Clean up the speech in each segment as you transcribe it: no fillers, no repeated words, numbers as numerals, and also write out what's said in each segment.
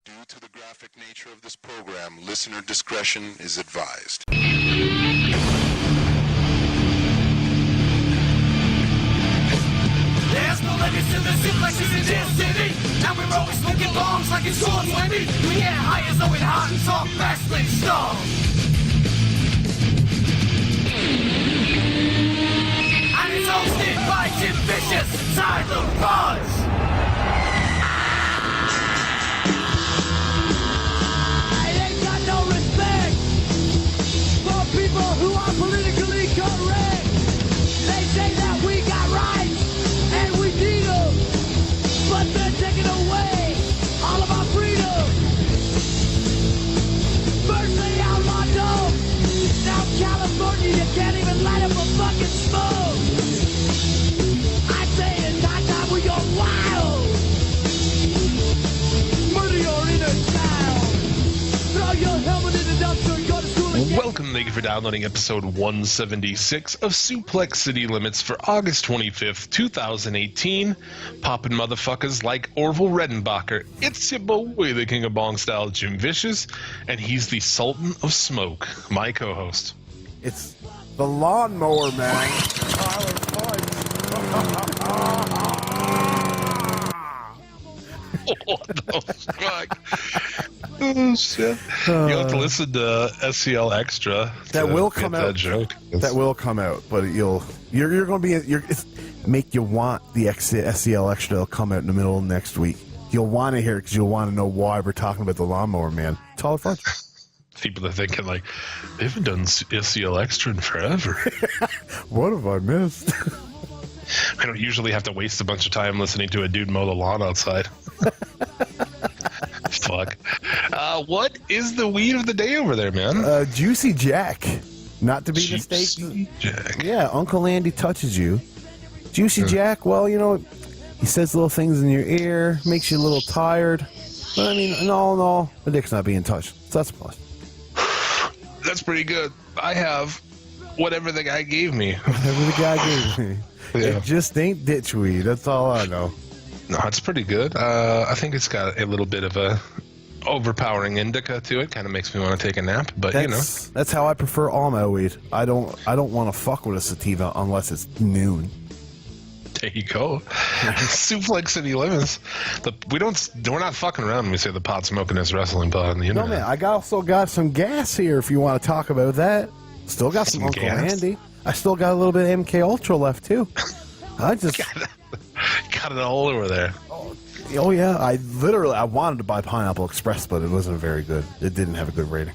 Due to the graphic nature of this program, listener discretion is advised. There's no limits to the Suplex in this city. And we're always smoking bombs like it's 420. We get high as though it hot and talk wrestling stuff. And it's hosted by Jim Vicious, Tyler Buzz. I ain't got no respect for people who are politically correct. They say that we got rights and we need them, but they're taking away all of our freedom. First they outlawed dope, now California you can't even light up a fucking smoke. I say it's high time we go wild. Murder your inner child. Throw your helmet in the dumpster and go to school again. Welcome, thank you for downloading episode 176 of Suplex City Limits for August 25th, 2018. Poppin' motherfuckers like Orville Redenbacher. It's your boy, the King of Bong Style, Jim Vicious, and he's the Sultan of Smoke, my co-host. It's the lawnmower man. What the fuck? Oh, shit. You have to listen to SCL Extra. That will come out. That joke. That will come out, but you're going to be it's make you want the SCL Extra to come out in the middle of next week. You'll want to hear it because you'll want to know why we're talking about the lawnmower man. It's all fun. People are thinking like, they haven't done SCL Extra in forever. What have I missed? I don't usually have to waste a bunch of time listening to a dude mow the lawn outside. Fuck. What is the weed of the day over there, man? Juicy Jack. Not to be Juicy mistaken. Jack. Yeah, Uncle Andy touches you. Juicy Jack, well, you know, he says little things in your ear, makes you a little tired. But I mean, no, the dick's not being touched. So that's a plus. That's pretty good. I have whatever the guy gave me. Whatever the guy gave me. Yeah. It just ain't ditchweed. That's all I know. No, it's pretty good. I think it's got a little bit of a overpowering indica to it. Kind of makes me want to take a nap, but That's how I prefer all my weed. I don't want to fuck with a sativa unless it's noon. There you go. Suplex City Limits. We're not fucking around when we say the pot smoking is wrestling pot on the internet. No, man, I also got some gas here if you want to talk about that. Still got some Uncle gas? Andy. I still got a little bit of MK Ultra left, too. I just... Got it all over there. Oh, yeah. I wanted to buy Pineapple Express, but it wasn't very good. It didn't have a good rating.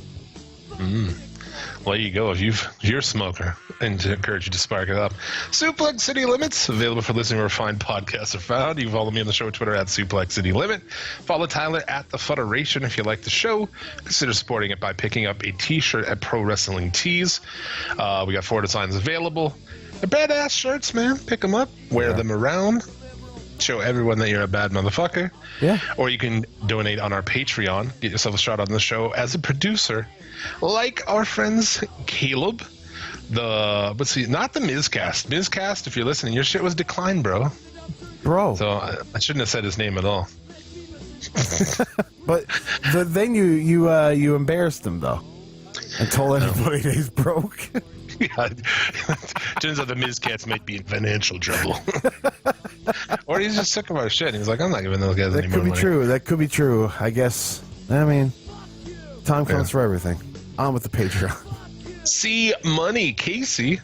Well, there you go. If you're a smoker, and to encourage you to spark it up. Suplex City Limits, available for listening where fine podcasts are found. You can follow me on the show Twitter at Suplex City Limit. Follow Tyler at The Federation. If you like the show, consider supporting it by picking up a t-shirt at Pro Wrestling Tees. We got 4 designs available. They're badass shirts, man. Pick them up, wear them around. Show everyone that you're a bad motherfucker. Yeah. Or you can donate on our Patreon. Get yourself a shot on the show as a producer. Like our friends Caleb. Not the Mizcast. Mizcast, if you're listening, your shit was declined, bro. So I shouldn't have said his name at all. But then you embarrassed him, though. And told everybody that he's broke. Yeah. Turns out the Mizcats might be in financial trouble. Or he's just sick of our shit. He's like, I'm not giving those guys any more money. That could be true. I guess. I mean, time comes for everything. On with the Patreon. C Money Casey,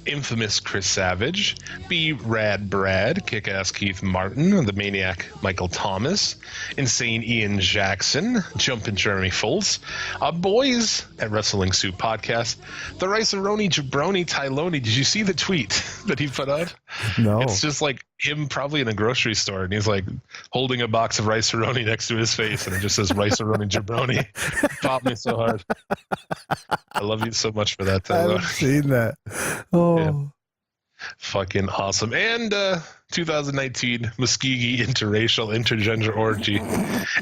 infamous Chris Savage, B Rad Brad, Kick-Ass Keith Martin, the Maniac Michael Thomas, Insane Ian Jackson, Jumpin' Jeremy Fultz, boys at Wrestling Soup Podcast, the Rice-A-Roni Jabroni Tyloni. Did you see the tweet that he put out? No. It's just like him probably in a grocery store, and he's like holding a box of Rice-A-Roni next to his face, and it just says Rice-A-Roni Jabroni. Popped me so hard. I love you so much for that, Tyler. I haven't seen that. Oh. Yeah. Fucking awesome. And 2019 Muskegee interracial intergender orgy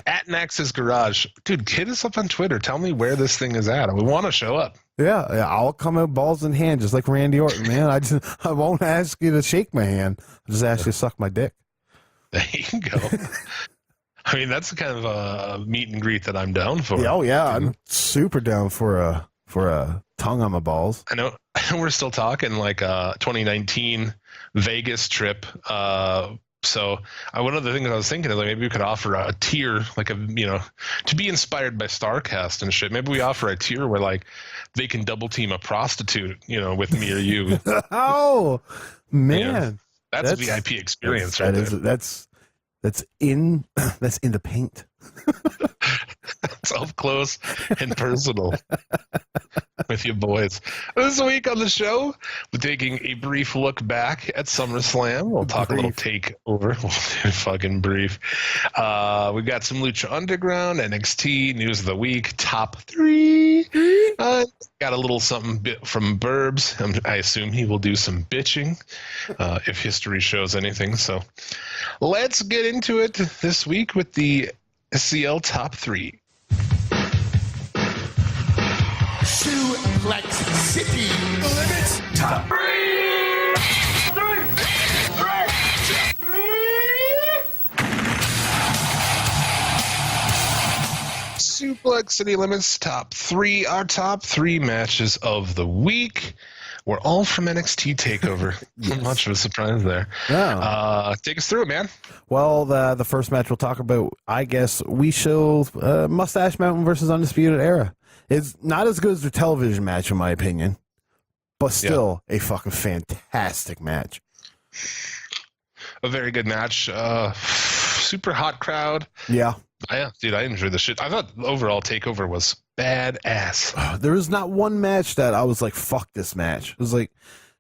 at Max's Garage. Dude, hit us up on Twitter. Tell me where this thing is at. We want to show up. Yeah, I'll come out balls in hand just like Randy Orton, man. I won't ask you to shake my hand. I'll just ask you to suck my dick. There you go. mean, that's the kind of a meet and greet that I'm down for. Yeah, oh yeah, I'm super down for a tongue on my balls. I know we're still talking like 2019 Vegas trip. So one of the things I was thinking is like maybe we could offer a tier, like to be inspired by StarCast and shit. Maybe we offer a tier where like they can double team a prostitute, with me or you. Oh man, that's a VIP experience right there. That's in the paint. It's up close and personal with you boys. This week on the show, we're taking a brief look back at SummerSlam. We'll talk a little takeover. We'll do fucking brief. We got some Lucha Underground, NXT, News of the Week, Top 3. Got a little something bit from Burbs. I assume he will do some bitching if history shows anything. So let's get into it this week with the SCL Top 3. Suplex City Limits Top 3. Suplex City Limits Top 3. Our top 3 matches of the week were all from NXT TakeOver. Not much of a surprise there. Yeah. Take us through it, man. Well, the first match we'll talk about, I guess, we show Mustache Mountain versus Undisputed Era. It's not as good as their television match, in my opinion, but still a fucking fantastic match. A very good match. Super hot crowd. Yeah. Yeah, dude, I enjoyed the shit. I thought the overall TakeOver was badass. There was not one match that I was like, fuck this match. It was like,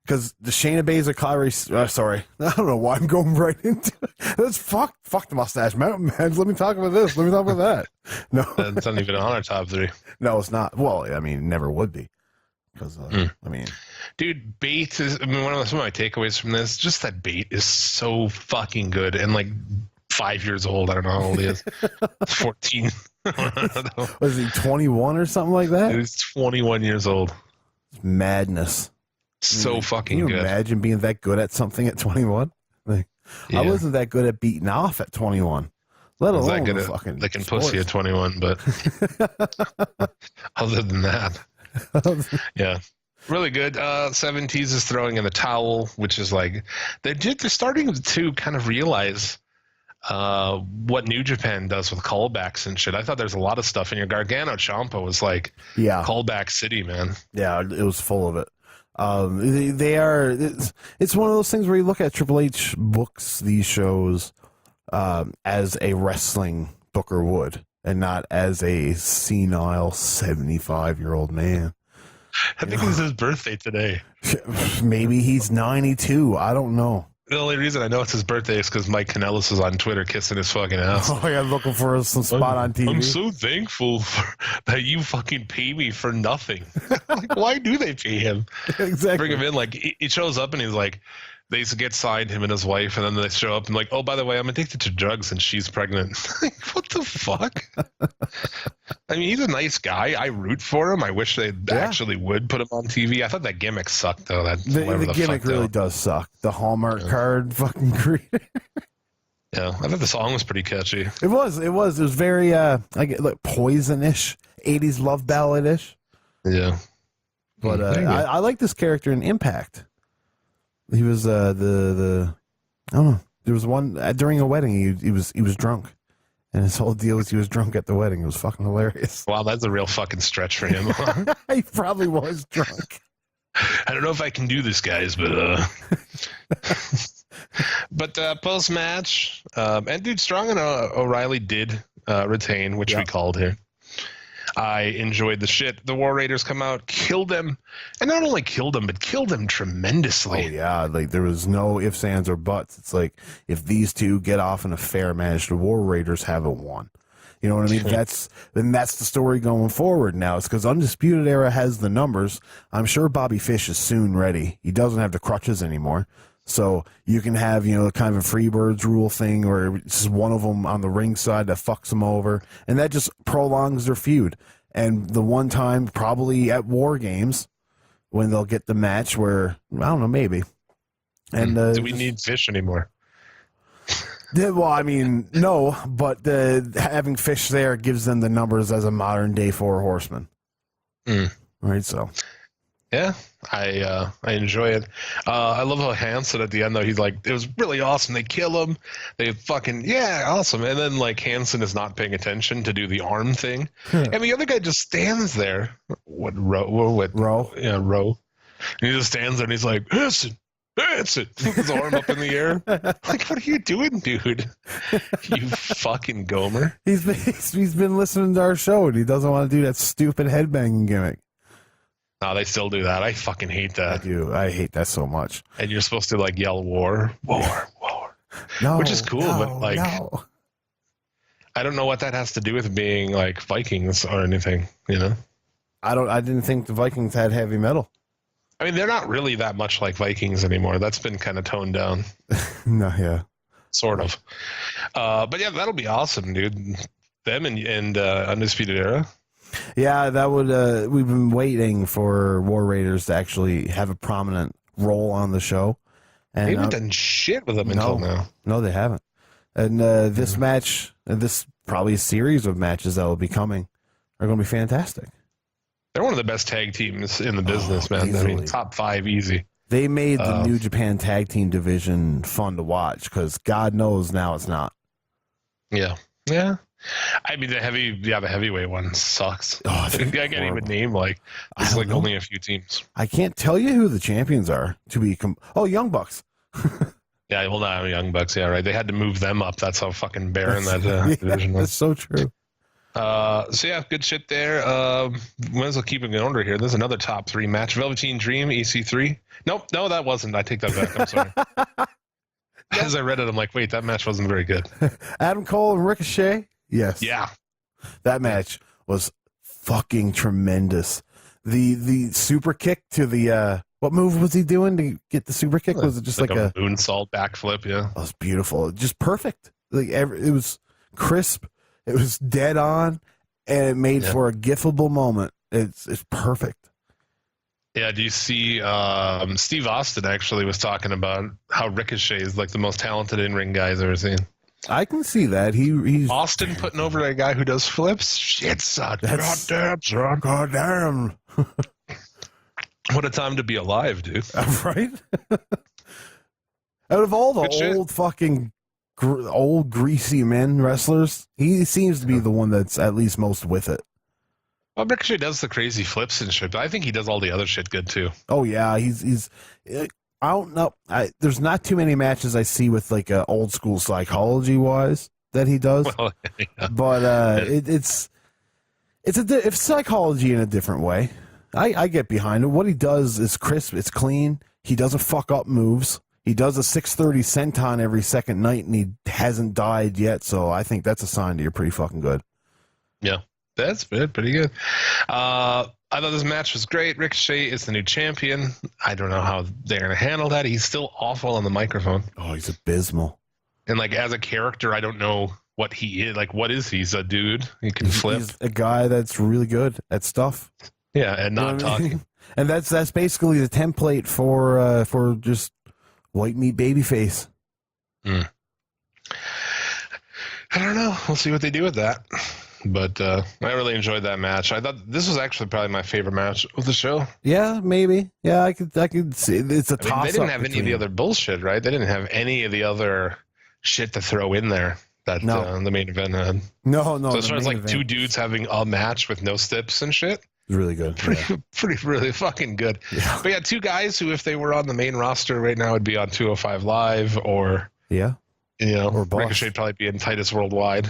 because the Shayna Baszler, sorry, I don't know why I'm going right into it. Let's fuck the Mustache Mountain, man. Let me talk about this. Let me talk about that. No. That's not even on our top 3. No, it's not. Well, I mean, it never would be. Because, I mean. Dude, Bate is, some of my takeaways from this, just that Bate is so fucking good. And like 5 years old. I don't know how old he is. 14. Was he 21 or something like that? He's 21 years old. It's madness. So fucking good. Can you good. imagine being that good at something at 21? Like, I wasn't that good at beating off at 21. Let alone good fucking licking sports. pussy at 21, but other than that, yeah. Really good. 70s is throwing in the towel, which is like they're starting to kind of realize what New Japan does with callbacks and shit. I thought there's a lot of stuff in your Gargano Ciampa was like callback city, man. Yeah, it was full of it. They are. It's one of those things where you look at Triple H books these shows as a wrestling booker would, and not as a senile 75-year-old man. I think it's his birthday today. Maybe he's 92. I don't know. The only reason I know it's his birthday is because Mike Kanellis is on Twitter kissing his fucking ass. Oh, yeah, looking for some spot on TV. I'm so thankful that you fucking pay me for nothing. Like, why do they pay him? Exactly. Bring him in. Like, he shows up and he's like, they get signed, him and his wife, and then they show up and like, oh, by the way, I'm addicted to drugs and she's pregnant. Like, what the fuck? I mean, he's a nice guy. I root for him. I wish they actually would put him on TV. I thought that gimmick sucked, though. The gimmick really does suck. The Hallmark card fucking creator. Yeah, I thought the song was pretty catchy. It was very like poison-ish, 80s love ballad-ish. Yeah. But I like this character in Impact. He was the I don't know. There was one during a wedding. He was drunk, and his whole deal was he was drunk at the wedding. It was fucking hilarious. Wow, that's a real fucking stretch for him. He probably was drunk. I don't know if I can do this, guys, but post match, and dude, Strong and O'Reilly did retain, which we called here. I enjoyed the shit. The War Raiders come out, killed them, and not only killed them, but killed them tremendously. Oh yeah, like there was no ifs, ands, or buts. It's like if these two get off in a fair match, the War Raiders haven't won. You know what I mean? That's the story going forward now. It's because Undisputed Era has the numbers. I'm sure Bobby Fish is soon ready. He doesn't have the crutches anymore. So you can have, kind of a Freebirds rule thing where it's just one of them on the ring side that fucks them over. And that just prolongs their feud. And the one time probably at War Games when they'll get the match where, I don't know, maybe. And do we need Fish anymore? Well, I mean, no, but having Fish there gives them the numbers as a modern day Four Horsemen. Right, so. Yeah, I enjoy it. I love how Hanson at the end though, he's like, it was really awesome. They kill him. They fucking awesome. And then like Hanson is not paying attention to do the arm thing, and the other guy just stands there. Row? Yeah, Row. And he just stands there and he's like, Hanson. With his arm up in the air. Like, what are you doing, dude? You fucking Gomer. He's been listening to our show and he doesn't want to do that stupid headbanging gimmick. No, they still do that. I fucking hate that. I do. I hate that so much. And you're supposed to like yell war. No, which is cool, but like, no. I don't know what that has to do with being like Vikings or anything, you know? I didn't think the Vikings had heavy metal. I mean, they're not really that much like Vikings anymore. That's been kind of toned down. No, yeah. Sort of. But yeah, that'll be awesome, dude. Them and Undisputed Era. Yeah, that would. We've been waiting for War Raiders to actually have a prominent role on the show, and They haven't done shit with them until now. No, they haven't. And this match, this probably a series of matches that will be coming, are going to be fantastic. They're one of the best tag teams in the business, man. Easily. I mean, top 5 easy. They made the New Japan Tag Team division fun to watch because God knows now it's not. Yeah. I mean, the heavyweight one sucks. Oh, I can't even name there's like only a few teams. I can't tell you who the champions are to be. Young Bucks. Yeah, well, not Young Bucks. Yeah, right. They had to move them up. That's how fucking barren that division That's was. so true. So yeah, good shit there. Might as well keep it in order here. There's another top 3 match: Velveteen Dream, EC3. Nope, no, that wasn't. I take that back. I'm sorry. As I read it, I'm like, wait, that match wasn't very good. Adam Cole and Ricochet. Yes. Yeah. That match was fucking tremendous. The super kick to the what move was he doing to get the super kick? Was it just like a moonsault backflip? Yeah. It was beautiful. Just perfect. It was crisp. It was dead on, and it made for a gifable moment. It's perfect. Yeah, do you see Steve Austin actually was talking about how Ricochet is like the most talented in-ring guy he's ever seen. I can see that. He's Austin putting over a guy who does flips? Shit, son. Goddamn, son. Goddamn. What a time to be alive, dude. Right? Out of all the Good shit. old fucking old greasy men wrestlers, he seems to be the one that's at least most with it. Well, Ricochet does the crazy flips and shit, but I think he does all the other shit good too. Oh yeah, he's I don't know. There's not too many matches I see with like old school psychology wise that he does, Well, yeah. but it's psychology in a different way. I get behind it. What he does is crisp. It's clean. He doesn't fuck up moves. He does a 630 senton every second night, and he hasn't died yet. So I think that's a sign that you're pretty fucking good. Yeah, that's good. Pretty good. I thought this match was great. Ricochet is the new champion. I don't know how they're going to handle that. He's still awful on the microphone. Oh, he's abysmal. And like as a character, I don't know what he is. Like, what is he? He's a dude. He can flip. He's a guy that's really good at stuff. Yeah, and not You know what I talking. mean? And that's basically the template for just white meat babyface. I don't know. We'll see what they do with that. But I really enjoyed that match. I thought this was actually probably my favorite match of the show. Yeah, maybe. Yeah, I could see it's a I mean, toss. they didn't have any of the other bullshit, right? They didn't have any of the other shit to throw in there that the main event had. No. So as far as like event two dudes having a match with no steps and shit, was really good. pretty really fucking good. Yeah. But yeah, two guys who, if they were on the main roster right now, would be on 205 Live or Yeah. or Boss. Ricochet probably be in Titus Worldwide.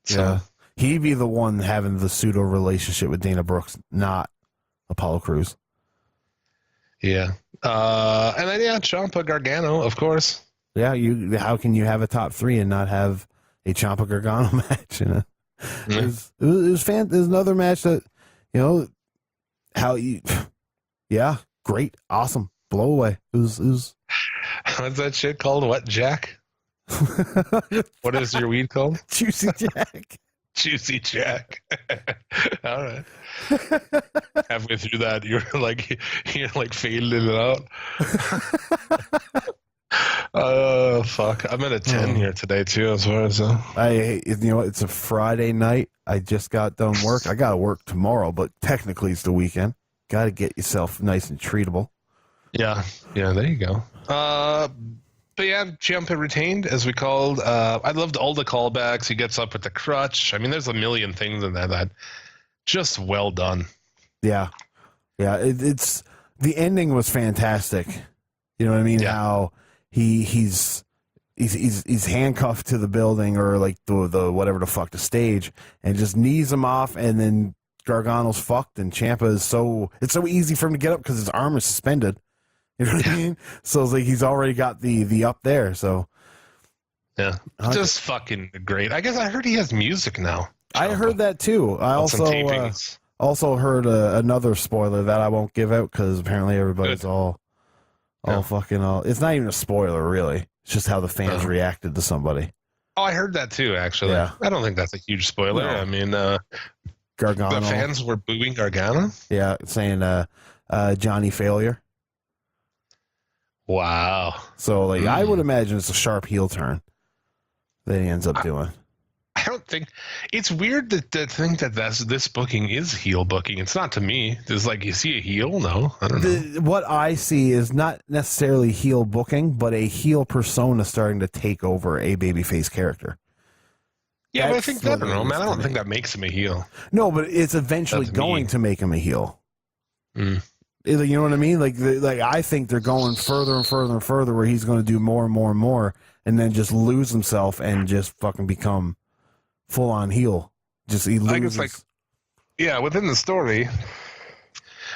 So, Yeah. He'd be the one having the pseudo relationship with Dana Brooks, not Apollo Crews. Yeah. And then Ciampa Gargano, of course. Yeah, how can you have a top 3 and not have a Ciampa Gargano match? You know? Yeah. It was fan. There's another match that, great, awesome, blow away. It was What's that shit called? What, Jack? What is your weed called? Juicy Jack. Juicy Jack. All right. Halfway through that, you're like fading it out. Oh, fuck. I'm at a 10 here today, too, as far as... It's a Friday night. I just got done work. I got to work tomorrow, but technically it's the weekend. Got to get yourself nice and treatable. Yeah, there you go. But yeah, Ciampa retained, as we called. I loved all the callbacks. He gets up with the crutch. I mean, there's a million things in there that just well done. Yeah. It's the ending was fantastic. You know what I mean? Yeah. How he's handcuffed to the building or like the whatever the fuck the stage, and just knees him off, and then Gargano's fucked, and Ciampa is it's so easy for him to get up because his arm is suspended. You know what I mean? So it's like he's already got the up there. So yeah, just fucking great. I guess I heard he has music now. I heard that too. I also heard another spoiler that I won't give out because apparently everybody's all fucking all. It's not even a spoiler, really. It's just how the fans reacted to somebody. Oh, I heard that too. Actually, Yeah. I don't think that's a huge spoiler. No. I mean, Gargano. the fans were booing Gargano. Yeah, saying Johnny Failure. Wow. So like I would imagine it's a sharp heel turn that he ends up doing. I don't think it's weird to think that this booking is heel booking. It's not to me. It's like, you see a heel? No, I don't know. What I see is not necessarily heel booking, but a heel persona starting to take over a babyface character. Yeah, but I That's think that, I don't know, man. I don't me. think that makes him a heel. No, but it's eventually That's going me. to make him a heel. Mm. You know what I mean? Like I think they're going further and further and further where he's going to do more and more and more, and then just lose himself and just fucking become full on heel. Just he loses. Like, yeah, within the story,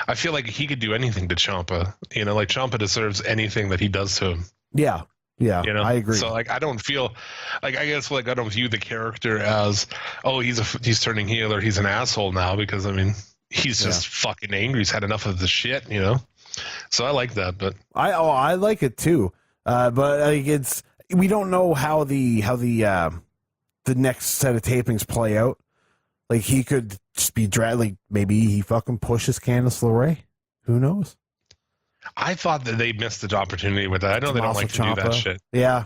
I feel like he could do anything to Ciampa. You know, like Ciampa deserves anything that he does to him. Yeah, You know, I agree. So like, I don't feel like, I guess like I don't view the character as, oh, he's turning heel or he's an asshole now, because I mean he's just fucking angry. He's had enough of the shit, you know. So I like that, but I like it too. But like we don't know how the next set of tapings play out. Like he could just be like maybe he fucking pushes Candice LeRae. Who knows? I thought that they missed the opportunity with that. I know they don't like to do that shit. Yeah.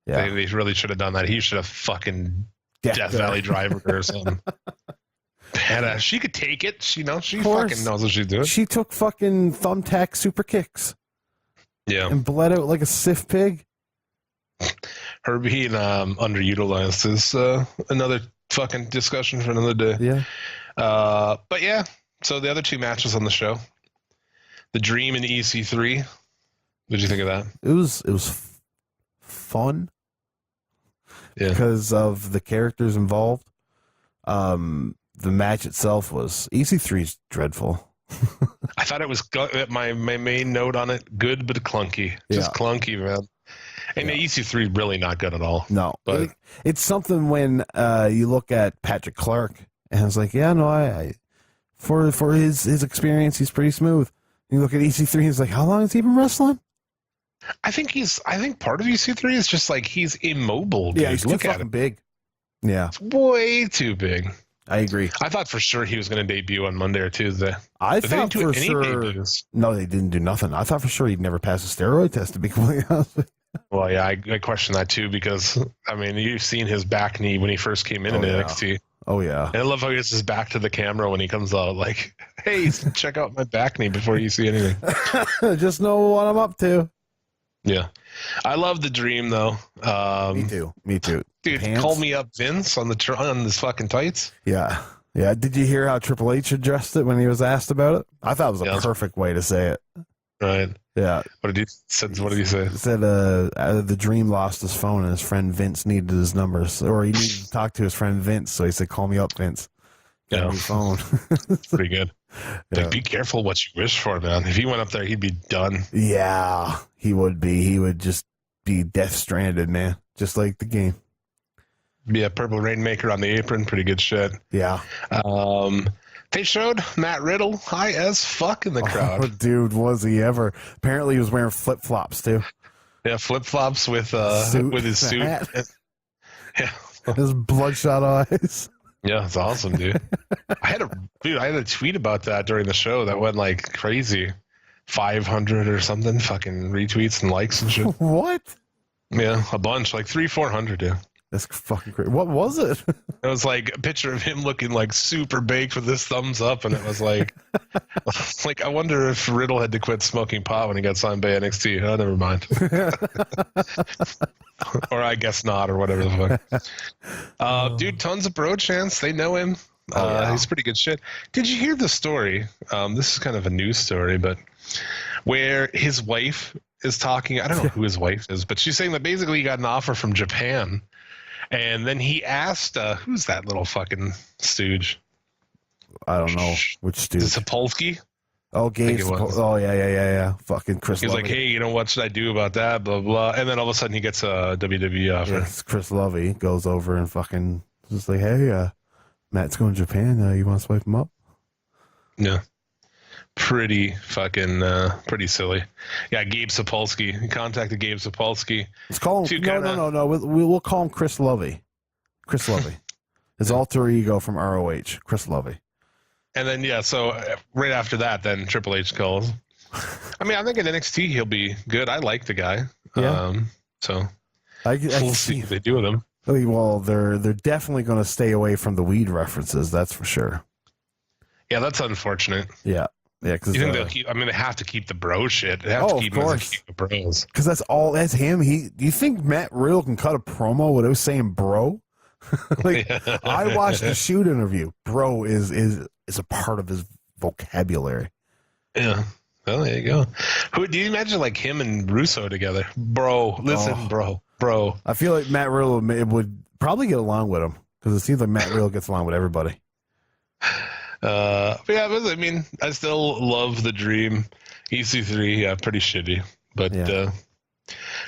They really should have done that. He should have fucking Death Valley Driver or something. And she could take it. She fucking knows what she's doing. She took fucking thumbtack super kicks. Yeah. And bled out like a stiff pig. Her being underutilized is another fucking discussion for another day. Yeah. But yeah, so the other two matches on the show, The Dream and EC3. What did you think of that? It was fun. Yeah. Because of the characters involved. The match itself was EC3's dreadful. I thought it was my main note on it, good but clunky. Just clunky, man. And the EC3 really not good at all. No, but it's something when you look at Patrick Clark and it's like, I for his experience, he's pretty smooth. You look at EC3, he's like, how long has he been wrestling? I think part of EC3 is just like he's immobile. Dude. Yeah, he's too fucking big. Yeah, it's way too big. I agree. I thought for sure he was going to debut on Monday or Tuesday. I thought for sure. Debuts. No, they didn't do nothing. I thought for sure he'd never pass a steroid test, to be completely honest with you. Well, yeah, I question that too, because I mean, you've seen his back knee when he first came in NXT. Oh yeah. And I love how he gets his back to the camera when he comes out, like, "Hey, check out my back knee before you see anything." Just know what I'm up to. Yeah, I love The Dream though. Me too. Dude, call me up, Vince, on this fucking tights. Yeah. Did you hear how Triple H addressed it when he was asked about it? I thought it was a perfect way to say it. Right. Yeah. What did he say? He said The Dream lost his phone and his friend Vince needed his numbers, or he needed to talk to his friend Vince. So he said, "Call me up, Vince." Got a new phone. Pretty good. Like, be careful what you wish for, man. If he went up there, he'd be done. Yeah, he would be. He would just be death stranded, man. Just like the game. Be a Purple Rainmaker on the apron. Pretty good shit. Yeah. They showed Matt Riddle high as fuck in the crowd. Oh, dude, was he ever? Apparently he was wearing flip-flops, too. Yeah, flip-flops with his suit. Yeah. His bloodshot eyes. Yeah, it's awesome, dude. I had a tweet about that during the show that went like crazy. 500 or something fucking retweets and likes and shit. What? Yeah, a bunch, like 300-400. Yeah. That's fucking crazy. What was it? It was like a picture of him looking like super baked with his thumbs up, and it was like, like I wonder if Riddle had to quit smoking pot when he got signed by NXT. Oh, never mind. Or I guess not, or whatever the fuck. Dude, tons of bro chants. They know him. Yeah. He's pretty good shit. Did you hear the story? This is kind of a news story, but where his wife is talking. I don't know who his wife is, but she's saying that basically he got an offer from Japan. And then he asked, who's that little fucking stooge? I don't know which stooge. Is it Sapolsky? Oh, Gabe. Oh, yeah. Fucking Chris He's Lovey. like, hey, you know, what should I do about that? Blah, blah. And then all of a sudden he gets a WWE offer. Yes, Chris Lovey goes over and fucking just like, hey, Matt's going to Japan. You want to swipe him up? Yeah. Pretty fucking, pretty silly. Yeah, Gabe Sapolsky. He contacted Gabe Sapolsky. Let's call him. No. We'll call him Chris Lovey. Chris Lovey. His alter ego from ROH. Chris Lovey. And then, yeah, so right after that, then Triple H calls. I mean, I think in NXT he'll be good. I like the guy. Yeah. So I we'll see what they do with him. Well, they're definitely going to stay away from the weed references. That's for sure. Yeah, that's unfortunate. Yeah. Yeah, because you think they'll keep? I mean, they have to keep the bro shit. They have to keep him as a king of bros. Because that's him. Do you think Matt Riddle can cut a promo without saying bro? Like, yeah. I watched the shoot interview. Bro is a part of his vocabulary. Yeah. Well, there you go. Who do you imagine like him and Russo together? Bro, listen, bro. I feel like Matt Riddle would probably get along with him because it seems like Matt Riddle gets along with everybody. But yeah, I mean, I still love the Dream. EC3, yeah, pretty shitty, but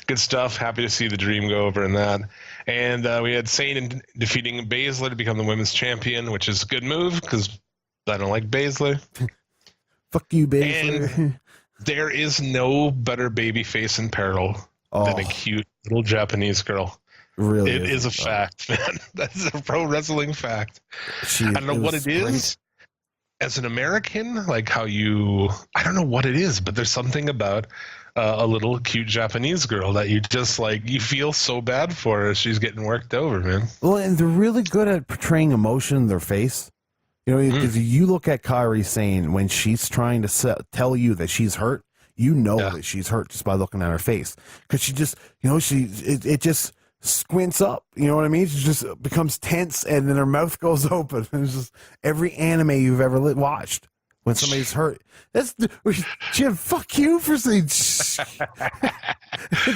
good stuff. Happy to see the Dream go over in that. And we had Sane defeating Baszler to become the women's champion, which is a good move because I don't like Baszler. Fuck you, Baszler. And there is no better babyface in peril than a cute little Japanese girl. Really, it is a fact, man. That's a pro wrestling fact. I don't know what it is. As an American, like I don't know what it is, but there's something about a little cute Japanese girl that you just like, you feel so bad for her as she's getting worked over, man. Well, and they're really good at portraying emotion in their face. You know, because you look at Kairi Sane when she's trying to tell you that she's hurt, you know that she's hurt just by looking at her face. Because she just, it just squints up, you know what I mean? She just becomes tense, and then her mouth goes open. And it's just every anime you've ever watched when somebody's hurt. That's Jim. Fuck you for saying. It's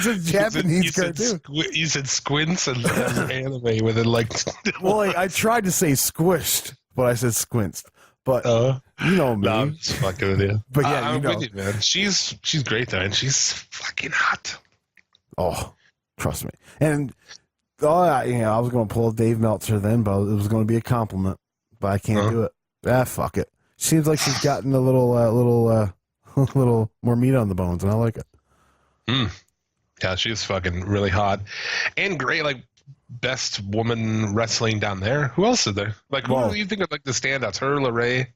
a Japanese cartoon. You said squints and anime with it like. Well, I tried to say squished, but I said squints. But you know me. No, I'm just fucking with you. But yeah, I'm with you, man. She's great though, and she's fucking hot. Oh. Trust me. And I was going to pull a Dave Meltzer then, but it was going to be a compliment. But I can't do it. Fuck it. Seems like she's gotten a little more meat on the bones, and I like it. Yeah, she's fucking really hot and great. Like best woman wrestling down there. Who else is there? Like, who do you think are like the standouts? Her, LeRae.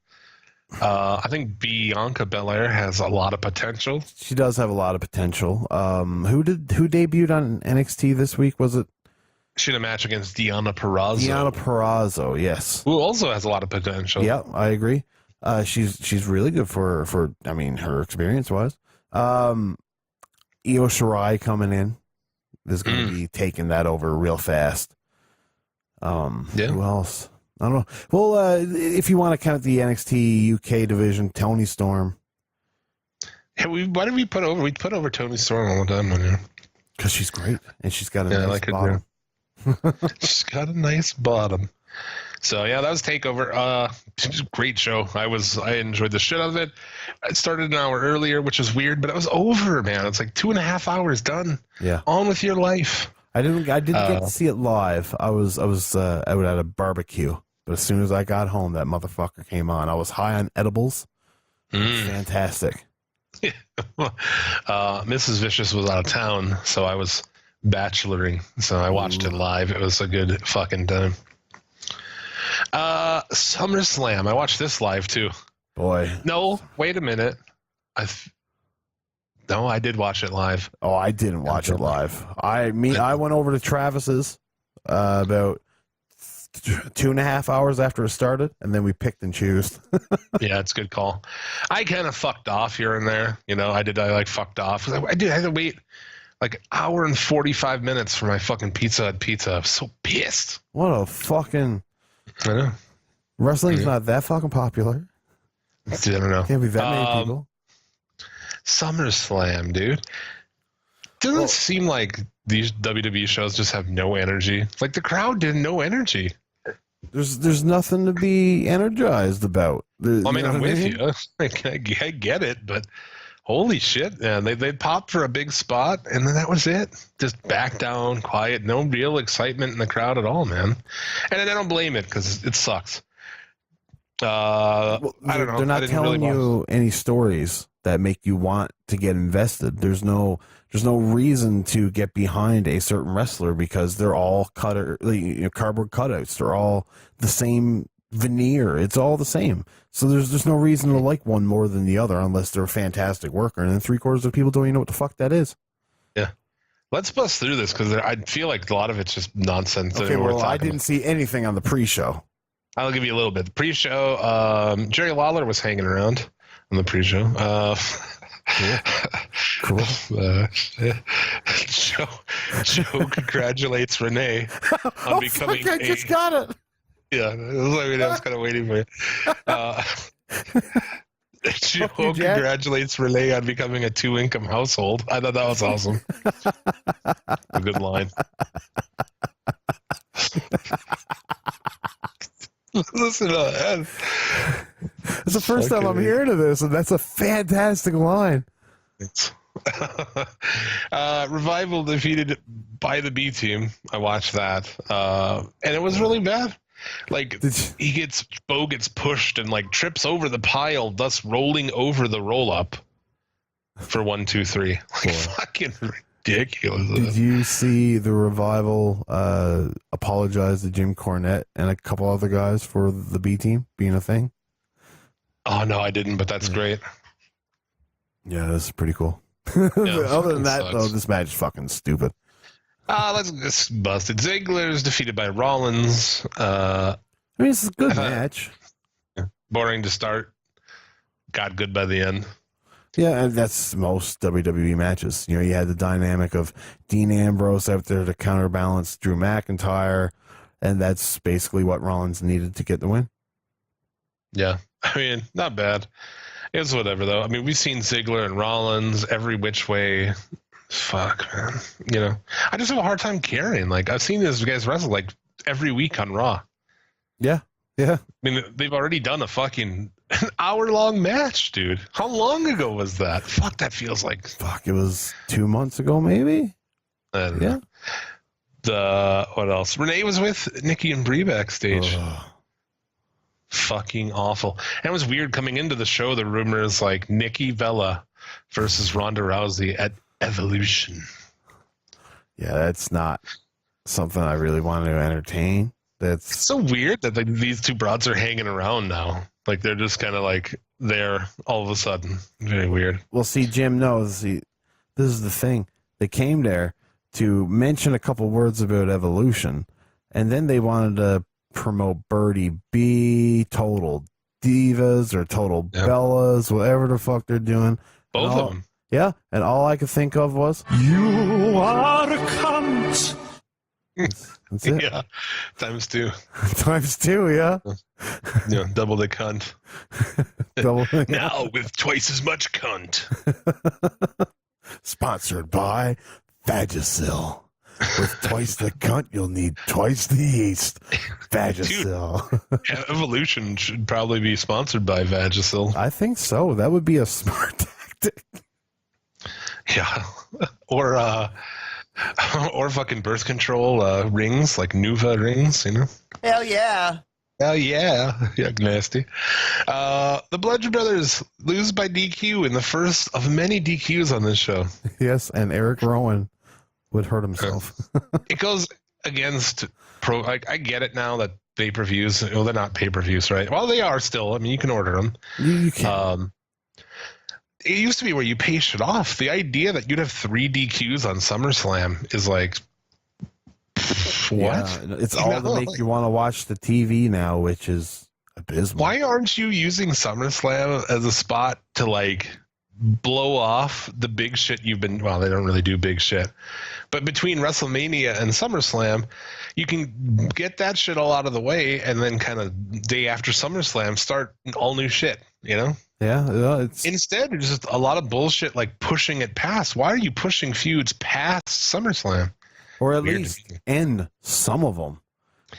I think Bianca Belair has a lot of potential. She does have a lot of potential. Who debuted on NXT this week? Was it? She had a match against Deonna Purrazzo. Deonna Purrazzo, yes. Who also has a lot of potential. Yeah, I agree. She's really good for her experience wise. Io Shirai coming in is going to be taking that over real fast. Who else? I don't know. Well, if you want to count the NXT UK division, Toni Storm. Yeah, why did we put over? We put over Toni Storm all the time on here because she's great and she's got a nice bottom. She's got a nice bottom. So yeah, that was Takeover. Great show. I enjoyed the shit out of it. It started an hour earlier, which is weird, but it was over, man. It's like 2.5 hours done. Yeah, on with your life. I didn't get to see it live. I was out at a barbecue. But as soon as I got home, that motherfucker came on. I was high on edibles. Fantastic. Mrs. Vicious was out of town, so I was bacheloring. So I watched it live. It was a good fucking time. SummerSlam. I watched this live too. Boy. No, wait a minute. No, I did watch it live. Oh, I didn't watch it live. I went over to Travis's about 2.5 hours after it started, and then we picked and chose. Yeah, it's a good call. I kind of fucked off here and there. You know, I like fucked off. I had to wait like an hour and 45 minutes for my fucking Pizza Hut pizza. I'm so pissed. What a fucking... I know. Wrestling's not that fucking popular. I don't know. Can't be that many people. SummerSlam, dude. Doesn't it seem like these WWE shows just have no energy? Like the crowd did no energy. There's nothing to be energized about. Well, I mean, I'm with you. I get it, but holy shit, man. They popped for a big spot, and then that was it. Just back down, quiet, no real excitement in the crowd at all, man. And I don't blame it because it sucks. I don't know. They're not telling you any stories that make you want to get invested. There's no reason to get behind a certain wrestler because they're all cardboard cutouts. They're all the same veneer. It's all the same. So there's no reason to like one more than the other unless they're a fantastic worker. And then 3/4 of people don't even know what the fuck that is. Yeah. Let's bust through this because I feel like a lot of it's just nonsense. Okay, well, I didn't see anything on the pre-show. I'll give you a little bit. The pre-show, Jerry Lawler was hanging around on the pre-show. Cool. Joe congratulates Renee on becoming I just got it. Yeah, I was kind of waiting for you. Joe congratulates Renee on becoming a 2-income household. I thought that was awesome. A good line. Listen to that. It's the first time I'm hearing of this, and that's a fantastic line. Revival defeated by the B team. I watched that, and it was really bad. Like Bo gets pushed and like trips over the pile, thus rolling over the roll up for 1, 2, 3. Like fucking ridiculous. Did you see the Revival apologize to Jim Cornette and a couple other guys for the B team being a thing? Oh no, I didn't, but that's great. Yeah, that's pretty cool. Yeah, Other than that, sucks. though, this match is fucking stupid. Let's bust it. Ziggler's defeated by Rollins. I mean, it's a good match. Boring to start. Got good by the end. Yeah, and that's most WWE matches. You know, you had the dynamic of Dean Ambrose out there to counterbalance Drew McIntyre, and that's basically what Rollins needed to get the win. Yeah, I mean, not bad. It's whatever, though. I mean, we've seen Ziggler and Rollins every which way. Fuck, man. You know, I just have a hard time caring. Like, I've seen these guys wrestle, like, every week on Raw. Yeah, yeah. I mean, they've already done a fucking hour-long match, dude. How long ago was that? Fuck, that feels like... Fuck, it was 2 months ago, maybe? I don't know. What else? Renee was with Nikki and Brie backstage. Fucking awful. And it was weird coming into the show, the rumors like Nikki Bella versus Ronda Rousey at Evolution. Yeah, that's not something I really want to entertain. That's It's so weird that like, these two broads are hanging around now. Like they're just kind of like there all of a sudden. Very weird. Well, see, Jim knows. See, this is the thing. They came there to mention a couple words about Evolution, and then they wanted to promote Birdie B, Total Divas, or Total Bellas, whatever the fuck they're doing. Both of them. Yeah, and all I could think of was, You are a cunt. that's it. Yeah. Times 2. Times 2, yeah. Yeah, double the cunt. Double. Now with twice as much cunt. Sponsored by Vagisil. With twice the cunt, you'll need twice the yeast. Vagisil. Yeah, Evolution should probably be sponsored by Vagisil. I think so. That would be a smart tactic. Yeah. Or fucking birth control rings, like Nuva rings, you know? Hell yeah. Oh, yeah. Yeah, nasty. The Bludgeon Brothers lose by DQ in the first of many DQs on this show. Yes, and Eric Rowan would hurt himself. It goes against I get it now that pay-per-views, well, they're not pay-per-views, right? Well, they are still. I mean, you can order them. You can. it used to be where you pay shit off. The idea that you'd have 3 DQs on SummerSlam is like, what? Yeah, it's all to make you want to watch the TV now, which is abysmal. Why aren't you using SummerSlam as a spot to like blow off the big shit you've been? Well, they don't really do big shit, but between WrestleMania and SummerSlam, you can get that shit all out of the way, and then kind of day after SummerSlam start all new shit. You know? Yeah, it's Instead, it's just a lot of bullshit like pushing it past. Why are you pushing feuds past SummerSlam? or at weird least end some of them.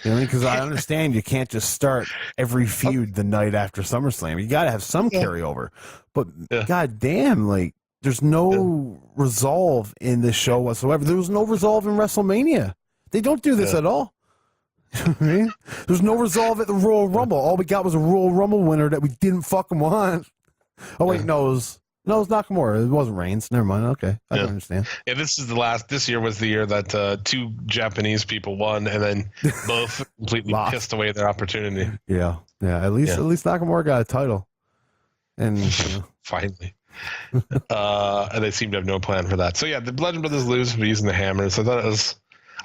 You know, because I understand you can't just start every feud the night after SummerSlam. You got to have some carryover. But god damn, like there's no resolve in this show whatsoever. There was no resolve in WrestleMania. They don't do this at all. You know what I mean? There's no resolve at the Royal Rumble. All we got was a Royal Rumble winner that we didn't fucking want. Oh wait, no, it was Nakamura. It wasn't Reigns. Never mind. Okay, I can understand. Yeah, this year was the year that 2 Japanese people won, and then both completely pissed away their opportunity. Yeah. At least Nakamura got a title, and finally. And they seem to have no plan for that. So yeah, the Bludgeon Brothers lose for using the hammers.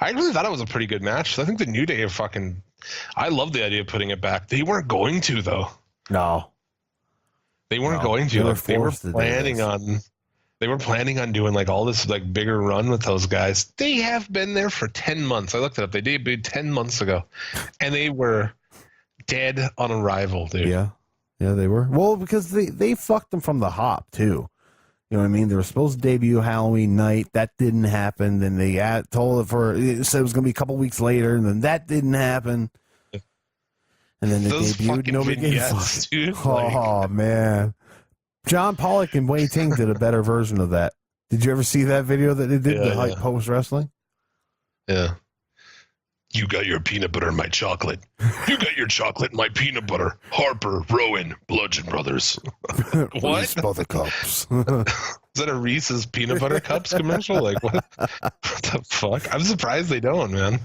I really thought it was a pretty good match. I think the New Day are fucking. I love the idea of putting it back. They weren't going to though. No. They weren't going to. Like, they were planning on doing like all this like bigger run with those guys. They have been there for 10 months. I looked it up. They debuted 10 months ago, and they were dead on arrival, dude. Yeah, they were. Well, because they fucked them from the hop too. You know what I mean? They were supposed to debut Halloween night. That didn't happen. Then they told it said it was going to be a couple weeks later, and then that didn't happen. And then they debuted. Nobody gave a fuck. Dude, oh man, John Pollock and Wei Ting did a better version of that. Did you ever see that video that they did? The hype post wrestling. Yeah. You got your peanut butter and my chocolate. You got your chocolate and my peanut butter. Harper, Rowan, Bludgeon Brothers. What? Buttercups. Is that a Reese's peanut butter cups commercial? Like what? What the fuck? I'm surprised they don't, man.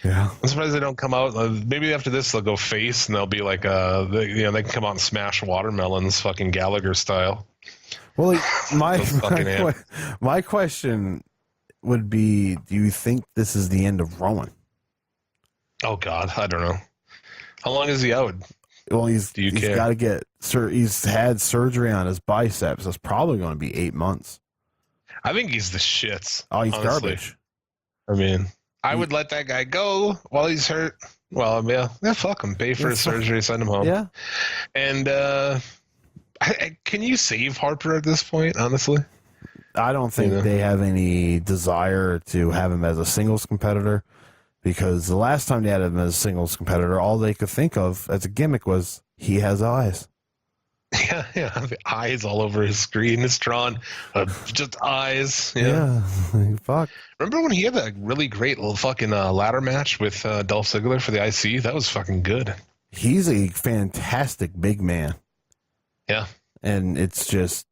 Yeah. I'm surprised they don't come out. Maybe after this they'll go face and they'll be like, they can come out and smash watermelons, fucking Gallagher style. Well, my question would be: do you think this is the end of Rowan? Oh God, I don't know. How long is he out? Well, he's got to get. He's had surgery on his biceps. That's probably going to be 8 months. I think he's the shits. Oh, he's honestly. garbage. I mean, I would let that guy go while he's hurt. Well, yeah, fuck him. Pay for his surgery, send him home. Yeah. And can you save Harper at this point? Honestly, I don't think they have any desire to have him as a singles competitor. Because the last time they had him as a singles competitor, all they could think of as a gimmick was he has eyes. Yeah, the eyes all over his screen. It's drawn just eyes. Yeah, fuck. Remember when he had that really great little fucking ladder match with Dolph Ziggler for the IC? That was fucking good. He's a fantastic big man. Yeah. And it's just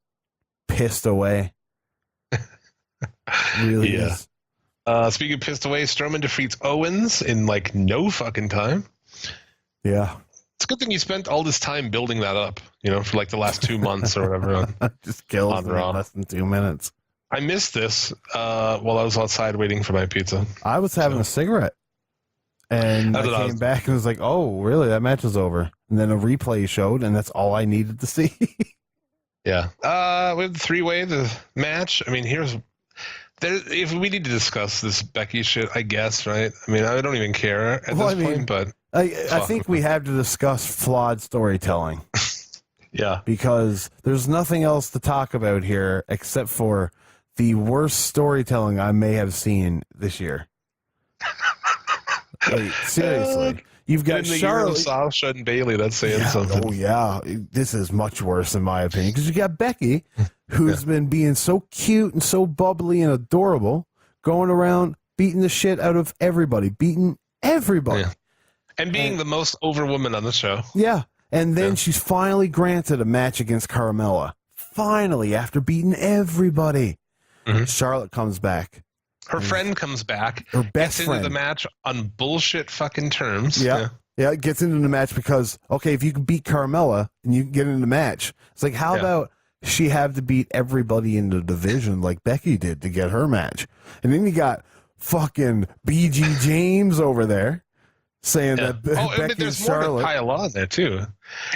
pissed away. Really is. Speaking of pissed away, Strowman defeats Owens in like no fucking time. Yeah. It's a good thing you spent all this time building that up, for like the last 2 months or whatever. Just kills in less than 2 minutes. I missed this while I was outside waiting for my pizza. I was having a cigarette. And I came back and was like, oh, really? That match is over. And then a replay showed, and that's all I needed to see. Yeah. With the 3-way, the match, I mean, if we need to discuss this Becky shit, I guess, right? I mean, I don't even care at this point, but I think we have to discuss flawed storytelling. Yeah. Because there's nothing else to talk about here except for the worst storytelling I may have seen this year. Like, seriously. You've got Charlotte, Sasha and Bailey. That's saying something. Oh yeah, this is much worse in my opinion because you got Becky, who's been being so cute and so bubbly and adorable, going around beating the shit out of everybody, and being the most over woman on the show. Yeah, and then she's finally granted a match against Carmella. Finally, after beating everybody, Charlotte comes back. Her friend comes back. Her best gets friend. into the match on bullshit fucking terms. Yeah, gets into the match because, okay, if you can beat Carmella and you can get into the match, it's like, how about she had to beat everybody in the division like Becky did to get her match. And then you got fucking BG James over there saying that Becky there's and Charlotte. more to pile on there too.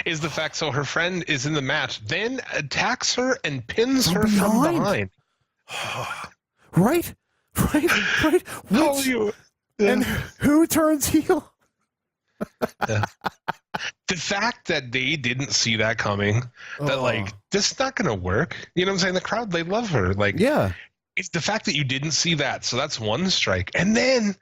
Is the fact so her friend is in the match, then attacks her and pins her from behind. Right. And who turns heel? Yeah. The fact that they didn't see that coming, that like this is not going to work. You know what I'm saying? The crowd, they love her. Like, yeah, it's the fact that you didn't see that. So that's one strike. And then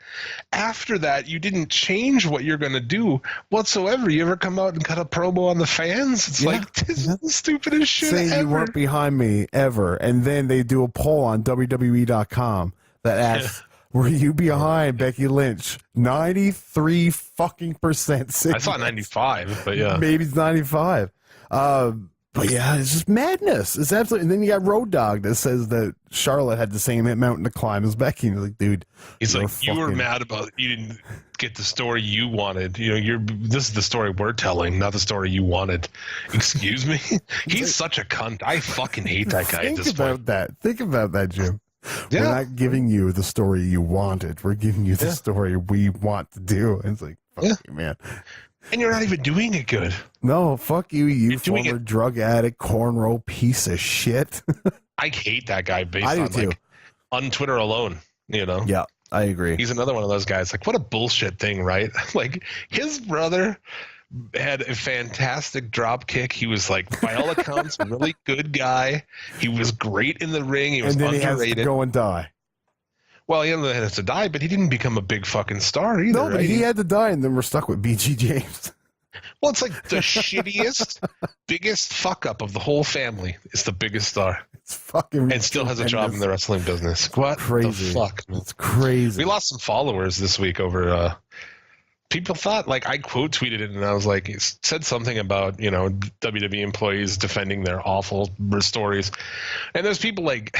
after that, you didn't change what you're going to do whatsoever. You ever come out and cut a promo on the fans? It's like, this is the stupidest shit saying ever. You weren't behind me ever. And then they do a poll on WWE.com that asks, were you behind Becky Lynch? 93 fucking percent. I thought 95, but yeah. Maybe it's 95. But yeah, it's just madness. It's absolutely. And then you got Road Dogg that says that Charlotte had the same mountain to climb as Becky. And you're like, dude, he's like, you were mad about you didn't get the story you wanted. You know, this is the story we're telling, not the story you wanted. Excuse me. He's such a cunt. I fucking hate that guy. At this point. Think about that, Jim. Yeah. We're not giving you the story you wanted. We're giving you the story we want to do. And it's like, fuck you, man. And you're not even doing it good. No, fuck you, you former drug addict, cornrow piece of shit. I hate that guy based on like on Twitter alone, you know? Yeah, I agree. He's another one of those guys. Like, what a bullshit thing, right? Like, his brother had a fantastic drop kick. He was like, by all accounts, a really good guy. He was great in the ring. He was and then underrated. He has to go and die. Well, he has to die, but he didn't become a big fucking star either. No, but he had to die, and then we're stuck with BG James. Well, it's like the shittiest, biggest fuck up of the whole family is the biggest star. It's fucking and still has a job in the wrestling business. What crazy. The fuck? Man? It's crazy. We lost some followers this week over. People thought, like, I quote tweeted it, and I was like, it said something about, you know, WWE employees defending their awful stories, and there's people like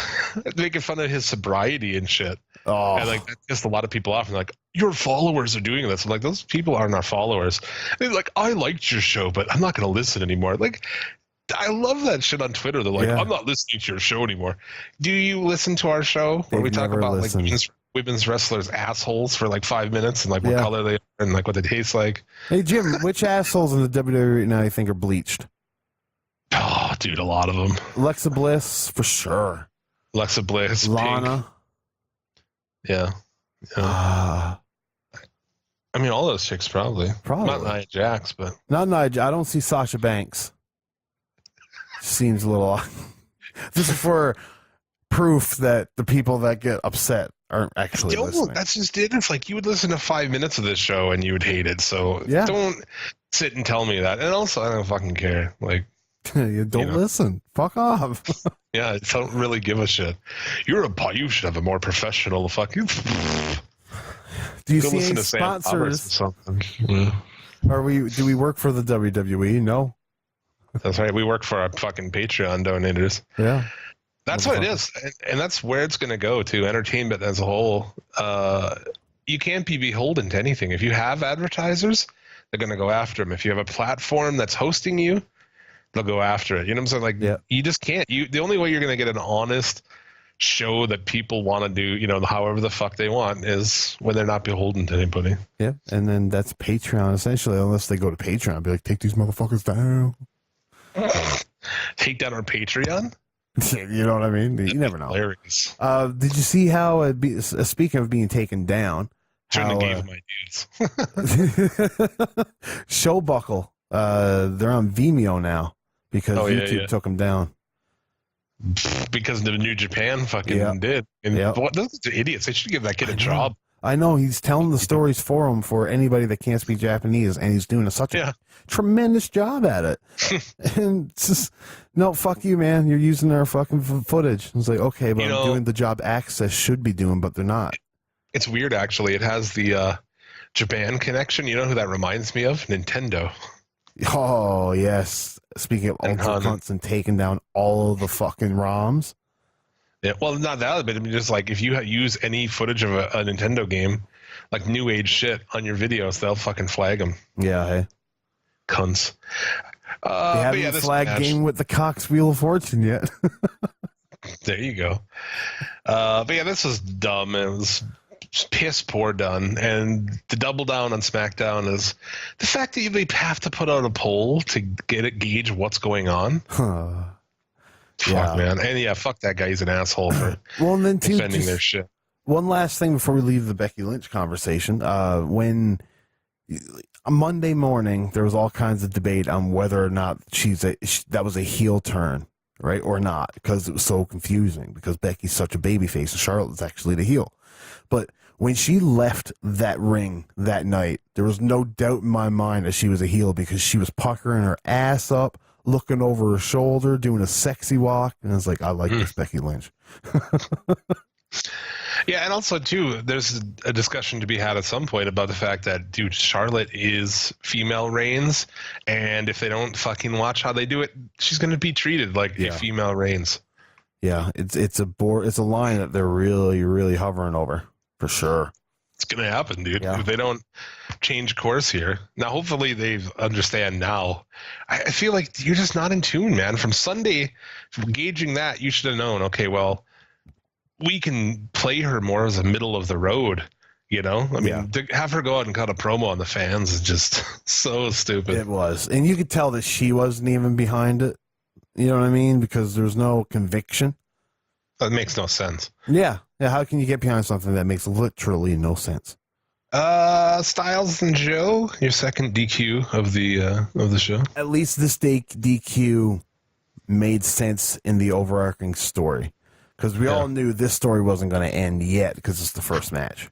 making fun of his sobriety and shit. Oh, and like that pissed a lot of people off. And like, your followers are doing this. I'm like, those people aren't our followers. And they're like, I liked your show, but I'm not going to listen anymore. Like, I love that shit on Twitter. They're like, I'm not listening to your show anymore. Do you listen to our show where we talk about listened. Like women's wrestlers assholes for like 5 minutes and like what color they are and like what they taste like? Hey Jim, which assholes in the WWE right now you think are bleached? Oh, dude, a lot of them. Alexa Bliss for sure. Alexa Bliss, Lana. Pink. Yeah. I mean, all those chicks probably. Not Nia Jax, but not Nia. I don't see Sasha Banks. Seems a little. This is for proof that the people that get upset aren't actually listening. That's just it. It's like you would listen to 5 minutes of this show and you would hate it. So don't sit and tell me that. And also, I don't fucking care. Like, you don't listen. Fuck off. Yeah, I don't really give a shit. You should have a more professional fucking. Do you see any sponsors? Yeah. Do we work for the WWE? No. That's right. We work for our fucking Patreon donators. Yeah. That's what it is. And that's where it's going to go to entertainment as a whole. You can't be beholden to anything. If you have advertisers, they're going to go after them. If you have a platform that's hosting you, they'll go after it. You know what I'm saying? Like, you just can't. The only way you're going to get an honest show that people want to do, you know, however the fuck they want, is when they're not beholden to anybody. Yeah, and then that's Patreon, essentially, unless they go to Patreon and be like, take these motherfuckers down. Take down our Patreon? You know what I mean? You never know. Hilarious. Did you see how, speaking of being taken down, Shouldn't have gave my dudes. Showbuckle, they're on Vimeo now because YouTube took them down. Because the New Japan fucking did. And what, those are idiots. They should give that kid a job. I know. He's telling the stories for him for anybody that can't speak Japanese, and he's doing such a tremendous job at it. And it's just, no, fuck you, man. You're using our fucking footage. It's like, okay, but I'm doing the job Access should be doing, but they're not. It's weird, actually. It has the Japan connection. You know who that reminds me of? Nintendo. Oh, yes. Speaking of ultra cunts and taking down all of the fucking ROMs. Yeah, well, not that, but I mean, just like if you use any footage of a Nintendo game, like new age shit on your videos, they'll fucking flag them. Yeah, hey. Cunts. They But haven't yeah, this flagged match, game with the Cox Wheel of Fortune yet. there you go. But yeah, this was dumb. It was piss poor done. And the double down on SmackDown is the fact that they have to put out a poll to gauge what's going on. Fuck, Yeah. man. And yeah, fuck that guy. He's an asshole for Well, and then too, defending their just shit. one last thing before we leave the Becky Lynch conversation. When Monday morning, there was all kinds of debate on whether or not that was a heel turn, right, or not, because it was so confusing. Because Becky's such a babyface, and Charlotte's actually the heel. But when she left that ring that night, there was no doubt in my mind that she was a heel because she was puckering her ass up, looking over her shoulder, doing a sexy walk, and I was like, I like this Becky Lynch. Yeah, and also too, there's a discussion to be had at some point about the fact that, dude, Charlotte is female Reigns, and if they don't fucking watch how they do it, she's going to be treated like a female Reigns. Yeah, it's a line that they're really, really hovering over for sure. It's going to happen, dude. Yeah. If they don't change course here. Now, hopefully they understand now. I feel like you're just not in tune, man. From Sunday, gauging that, you should have known, okay, well, we can play her more as a middle of the road, you know? I mean, to have her go out and cut a promo on the fans is just so stupid. It was. And you could tell that she wasn't even behind it. You know what I mean? Because there's no conviction. That makes no sense. Yeah. Yeah. How can you get behind something that makes literally no sense? Styles and Joe, your second DQ of the show. At least this DQ made sense in the overarching story. Because we all knew this story wasn't going to end yet because it's the first match.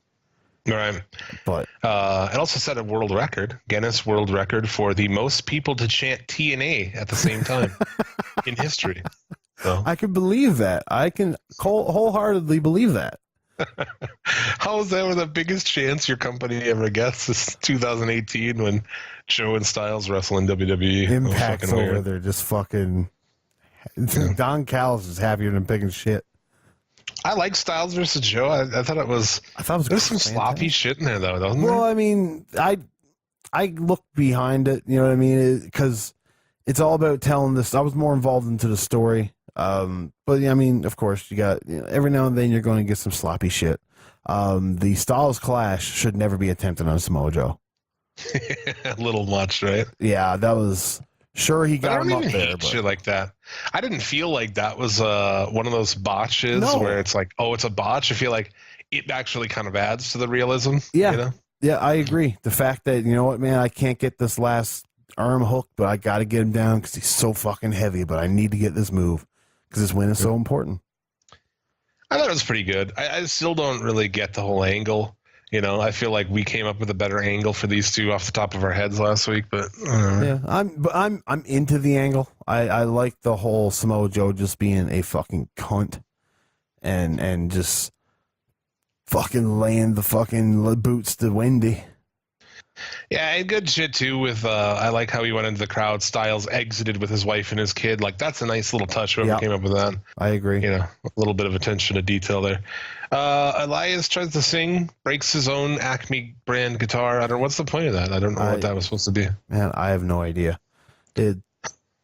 Right. But it also set a world record, Guinness World Record, for the most people to chant TNA at the same time in history. So. I can believe that. I can wholeheartedly believe that. How is that one of the biggest chants your company ever gets? This 2018 when Joe and Styles wrestle in WWE. Impact's over there just fucking... Don Callis is happier than picking shit. I like Styles versus Joe. I thought it was. There's some sloppy shit in there though, doesn't there? Well, I mean, I looked behind it. You know what I mean? Because it's all about telling this. I was more involved into the story. But I mean, of course, you got every now and then you're going to get some sloppy shit. The Styles clash should never be attempted on Samoa Joe. A little much, right? Yeah, that was. Sure, he got him up there, but shit like that. I didn't feel like that was one of those botches where it's like, oh, it's a botch. I feel like it actually kind of adds to the realism. Yeah, you know? Yeah, I agree. The fact that you know what, man, I can't get this last arm hooked, but I got to get him down because he's so fucking heavy. But I need to get this move because this win is so important. I thought it was pretty good. I still don't really get the whole angle. You know, I feel like we came up with a better angle for these two off the top of our heads last week, but yeah, I'm into the angle. I like the whole Samoa Joe just being a fucking cunt and just fucking laying the fucking boots to Wendy. Yeah, and good shit too with I like how he went into the crowd. Styles exited with his wife and his kid. Like that's a nice little touch. Whoever came up with that. I agree. You know, a little bit of attention to detail there. Elias tries to sing, breaks his own Acme brand guitar. I don't know what's the point of that. I don't know what that was supposed to be. Man, I have no idea. To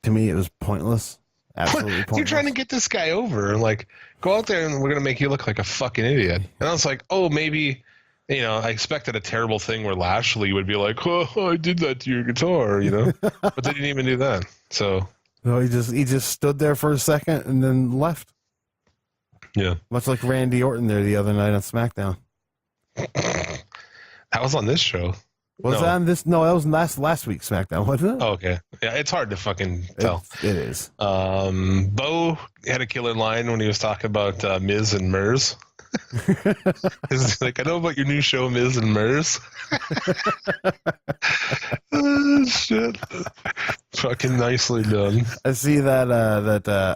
me, it was pointless. Absolutely pointless. You're trying to get this guy over. Like, go out there and we're gonna make you look like a fucking idiot. And I was like, oh, maybe. You know, I expected a terrible thing where Lashley would be like, "Oh, I did that to your guitar," you know, but they didn't even do that. So no, he just stood there for a second and then left. Yeah, much like Randy Orton there the other night on SmackDown. That was on this show. Was that on this? No, that was last week's SmackDown, wasn't it? Oh, okay. Yeah, it's hard to fucking tell. It is. Bo had a killer line when he was talking about Miz and Mers. He's like, I know about your new show, Miz and Mers. Oh, shit. Fucking nicely done. I see that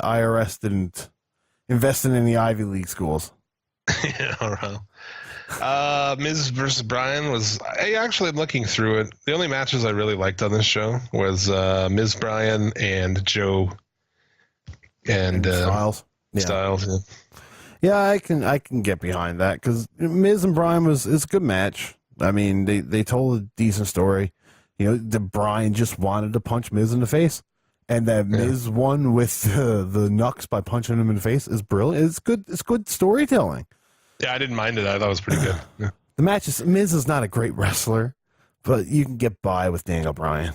IRS didn't invest in any Ivy League schools. Yeah, around. Miz versus Bryan was. I'm looking through it. The only matches I really liked on this show was Miz, Bryan, and Joe and Styles. Yeah. Styles. Yeah. Yeah, I can get behind that because Miz and Bryan it's a good match. I mean, they told a decent story. You know, Bryan just wanted to punch Miz in the face. And that Miz won with the Nux by punching him in the face is brilliant. It's good. It's good storytelling. Yeah, I didn't mind it. I thought it was pretty good. Yeah. The match is Miz is not a great wrestler, but you can get by with Daniel Bryan.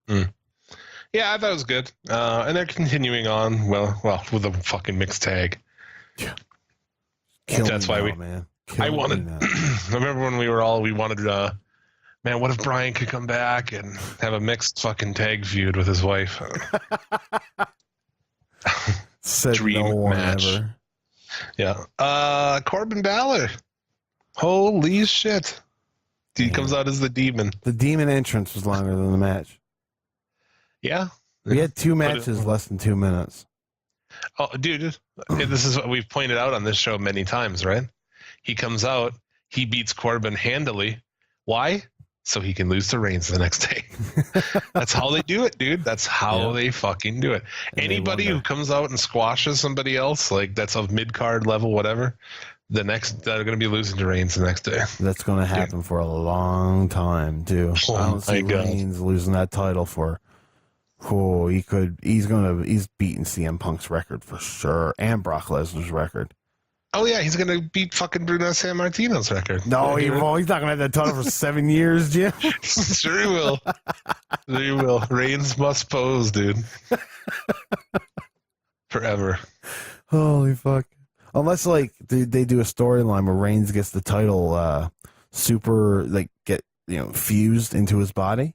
Yeah, I thought it was good. And they're continuing on. Well, with a fucking mixed tag. Yeah. That's why man. I wanted. I remember when we wanted. Man, what if Brian could come back and have a mixed fucking tag feud with his wife? Said Dream no one match. ever. Yeah. Corbin Balor. Holy shit. He comes out as the demon. The demon entrance was longer than the match. Yeah. We had 2 matches less than 2 minutes. Oh, dude, this is what we've pointed out on this show many times, right? He comes out, he beats Corbin handily. Why? So he can lose to Reigns the next day. That's how they do it, dude. That's how they fucking do it. And Anybody who comes out and squashes somebody else, like that's of mid-card level, whatever, they're going to be losing to Reigns the next day. That's going to happen for a long time, too. Oh, I don't see my God. Reigns losing that title for... Oh, he's beating CM Punk's record for sure, and Brock Lesnar's record. Oh, yeah, he's going to beat fucking Bruno Sammartino's record. No, Yeah, he's not going to have that title for 7 years, Jim. Sure he will. Sure he will. Reigns must pose, dude. Forever. Holy fuck. Unless, like, they do a storyline where Reigns gets the title super, like, fused into his body,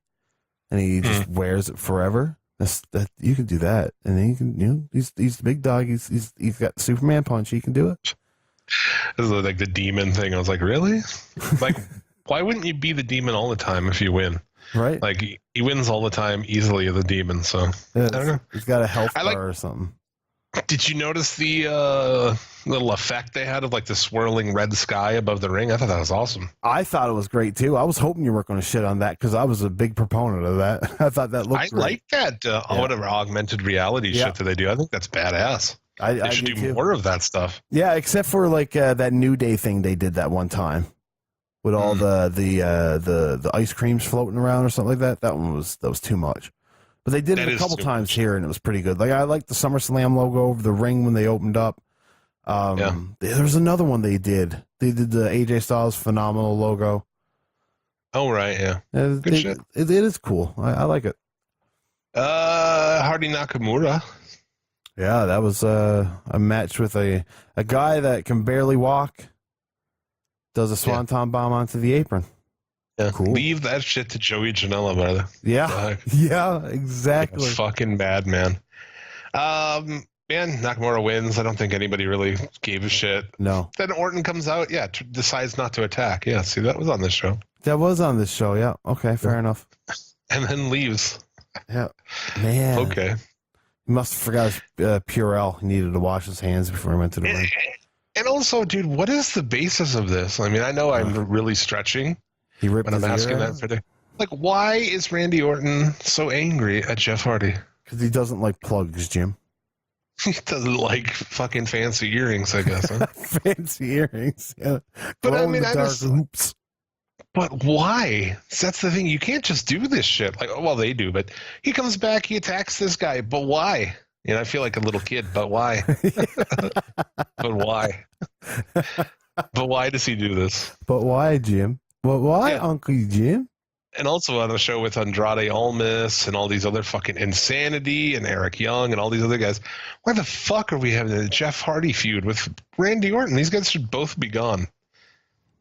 and he just wears it forever. That you can do that, and then you can, he's the big dog. He's got Superman punch. He can do it. This is like the demon thing. I was like, really? Like, why wouldn't you be the demon all the time if you win? Right? Like, he wins all the time easily as the demon. So Yeah, I don't know. He's got a health bar or something. Did you notice the little effect they had of like the swirling red sky above the ring? I thought that was awesome. I thought it was great too. I was hoping you weren't going to shit on that because I was a big proponent of that. I thought that looked I great. like that whatever augmented reality shit that they do. I think that's badass. They should do more of that stuff. Yeah, except for like that New Day thing they did that one time with all the ice creams floating around or something like that. That was too much. But they did it a couple times here, and it was pretty good. Like I liked the SummerSlam logo over the ring when they opened up. There was another one they did. They did the AJ Styles Phenomenal logo. Oh right, yeah. Good shit. It is cool. I like it. Hardy Nakamura. Yeah, that was a match with a guy that can barely walk. Does a swanton bomb onto the apron. Yeah, cool. Leave that shit to Joey Janela, brother. Yeah, yeah, exactly. Fucking bad, man. Man, Nakamura wins. I don't think anybody really gave a shit. No. Then Orton comes out, decides not to attack. Yeah, see, that was on this show. That was on this show, yeah. Okay, fair enough. And then leaves. Yeah. Man. Okay. He must have forgot his Purell. He needed to wash his hands before he went to the ring. And also, dude, what is the basis of this? I mean, I know I'm really stretching. He ripped when I'm his asking ear that out? for the, like, why is Randy Orton so angry at Jeff Hardy? Because he doesn't like plugs, Jim. He doesn't like fucking fancy earrings, I guess. Huh? Fancy earrings. Yeah. But I Glow in mean, the I dark just- hoops. But why? That's the thing. You can't just do this shit. Like, well, they do, but he comes back, he attacks this guy. But why? You know, I feel like a little kid. But why? But why? But why does he do this? But why, Jim? But why, Yeah. Uncle Jim? And also on a show with Andrade Almas and all these other fucking Insanity and Eric Young and all these other guys. Why the fuck are we having a Jeff Hardy feud with Randy Orton? These guys should both be gone.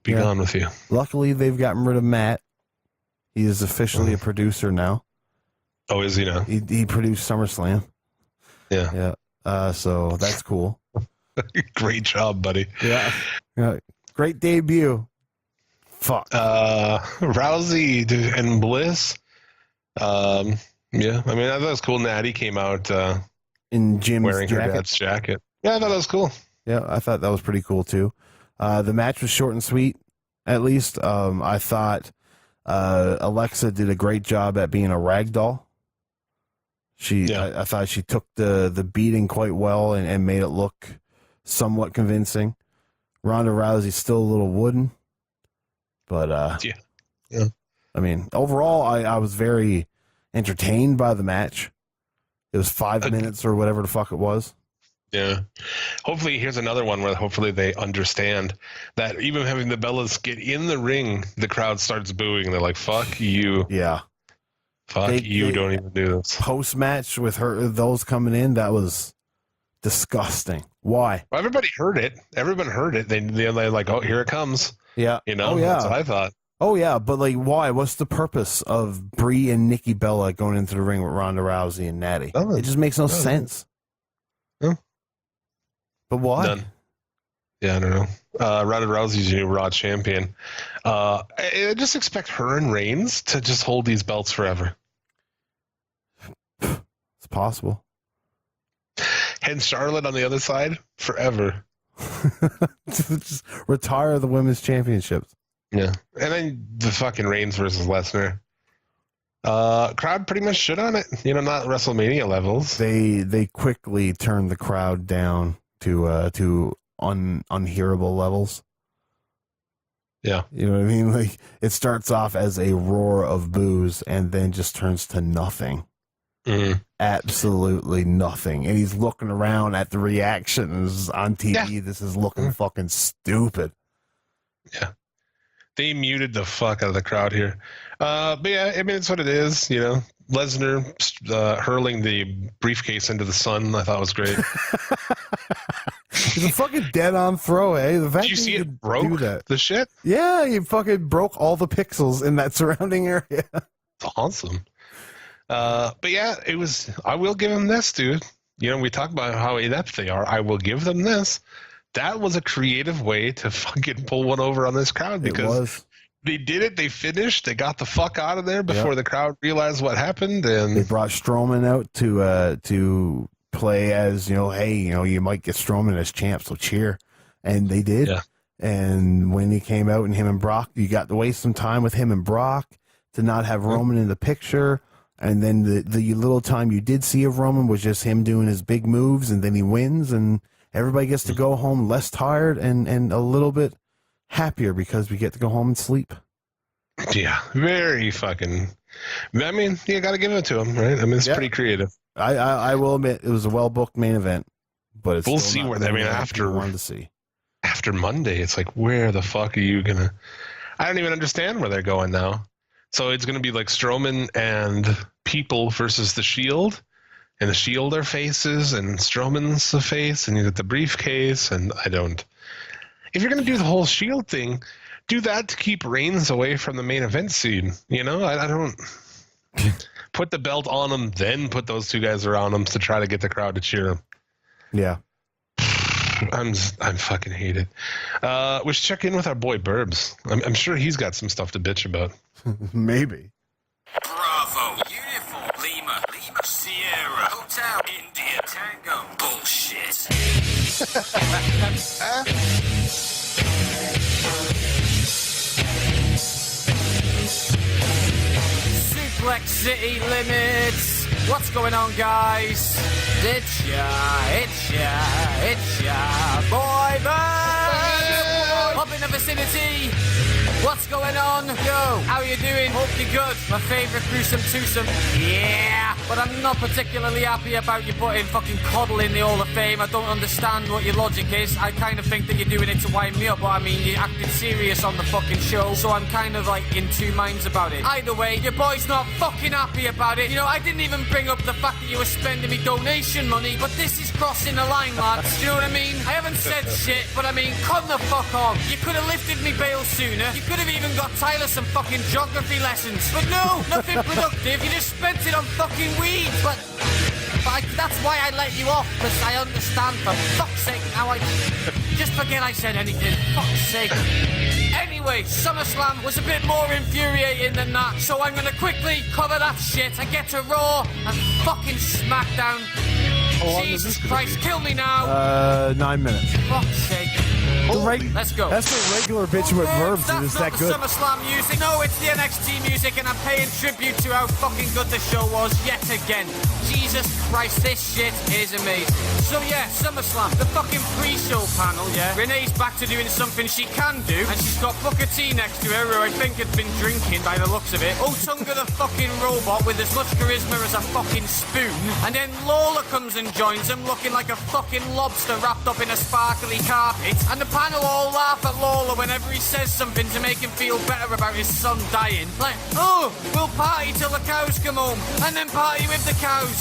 Be Yeah. gone with you. Luckily, they've gotten rid of Matt. He is officially a producer now. Oh, is he now? He produced SummerSlam. Yeah. Yeah. So that's cool. Great job, buddy. Yeah. Yeah. Great debut. Fuck. Rousey and Bliss. Yeah, I mean, I thought it was cool. Natty came out In Jim's wearing her jacket. dad's jacket. Yeah, I thought that was cool. Yeah, I thought that was pretty cool too. The match was short and sweet, at least. I thought Alexa did a great job at being a rag doll. I thought she took the beating quite well and made it look somewhat convincing. Ronda Rousey's still a little wooden, but Yeah. I mean, overall, I was very entertained by the match. It was 5 minutes or whatever the fuck it was. Yeah. Hopefully, here's another one where hopefully they understand that even having the Bellas get in the ring, the crowd starts booing. They're like, fuck you. Yeah. Fuck you, don't even do this. Post-match with those coming in, that was disgusting. Why? Well, everybody heard it. Everyone heard it. They're like, oh, here it comes. Yeah. You know, oh, yeah. That's what I thought. Oh, yeah, but like, why? What's the purpose of Brie and Nikki Bella going into the ring with Ronda Rousey and Natty? It just makes no sense. No. But why? None. Yeah, I don't know. Ronda Rousey's your new Raw champion. I just expect her and Reigns to just hold these belts forever. It's possible. And Charlotte on the other side forever. Just retire the women's championships. Yeah. And then the fucking Reigns versus Lesnar. Crowd pretty much shit on it. You know, not WrestleMania levels. They quickly turned the crowd down to unhearable levels. Yeah. You know what I mean? Like, it starts off as a roar of boos and then just turns to nothing. Mm-hmm. Absolutely nothing. And he's looking around at the reactions on TV. Yeah. This is looking fucking stupid. Yeah. They muted the fuck out of the crowd here. But yeah, I mean, it's what it is, you know. Lesnar hurling the briefcase into the sun, I thought was great. It's a fucking dead-on throw, eh? The fact Did you see it broke do that. The shit? Yeah, you fucking broke all the pixels in that surrounding area. It's awesome. But yeah, it was. I will give him this, dude. You know, we talk about how inept they are. I will give them this. That was a creative way to fucking pull one over on this crowd because they did it. They finished. They got the fuck out of there before the crowd realized what happened. And they brought Strowman out to play as, you know, hey, you know, you might get Strowman as champ, so cheer. And they did. Yeah. And when he came out and him and Brock, you got to waste some time with him and Brock to not have Roman in the picture. And then the little time you did see of Roman was just him doing his big moves, and then he wins, and everybody gets to go home less tired and a little bit happier because we get to go home and sleep. Yeah, very fucking. I mean, you got to give it to him, right? I mean, it's pretty creative. I will admit it was a well booked main event, but it's we'll see where. I mean, after Monday, it's like, where the fuck are you gonna? I don't even understand where they're going now. So it's gonna be like Strowman and People versus the Shield. And the Shield are faces, and Strowman's a face, and you get the briefcase, and I don't. If you're going to do the whole Shield thing, do that to keep Reigns away from the main event scene. You know, I don't put the belt on him, then put those two guys around him to try to get the crowd to cheer him. Yeah. I'm fucking hated. We should check in with our boy Burbs. I'm sure he's got some stuff to bitch about. Maybe. Bravo, Uniform, Lima, Sierra, Hotel, India, Tango, bullshit. Suplex City Limits. What's going on, guys? It's ya, boy band. Up in the vicinity. What's going on? Yo, how you doing? Hope you're good. My favourite gruesome twosome. Yeah, but I'm not particularly happy about you putting fucking Coddle in the Hall of Fame. I don't understand what your logic is. I kind of think that you're doing it to wind me up, but I mean, you acted serious on the fucking show, so I'm kind of like in two minds about it. Either way, your boy's not fucking happy about it. You know, I didn't even bring up the fact that you were spending me donation money, but this is crossing the line, lads. Do you know what I mean? I haven't said shit, but I mean, come the fuck on. You could have lifted me bail sooner. You could have even got Tyler some fucking geography lessons. But no, nothing productive. You just spent it on fucking weed. But that's why I let you off, because I understand, for fuck's sake. Now I just forget I said anything. Fuck's sake. Anyway, SummerSlam was a bit more infuriating than that, so I'm gonna quickly cover that shit and get to Raw and fucking SmackDown. Jesus Christ, kill me now. 9 minutes. Fuck's sake. Let's go. That's the regular bitch with verbs. That's It's not that the good. SummerSlam music. No, it's the NXT music, and I'm paying tribute to how fucking good the show was yet again. Jesus Christ, this shit is amazing. So yeah, SummerSlam, the fucking pre-show panel, yeah. Renee's back to doing something she can do, and she's got Booker T next to her, who I think had been drinking by the looks of it. Otunga the fucking robot with as much charisma as a fucking spoon. And then Lola comes and joins him, looking like a fucking lobster wrapped up in a sparkly carpet. And the panel all laugh at Lola whenever he says something to make him feel better about his son dying. Like, oh, we'll party till the cows come home, and then party with the cows.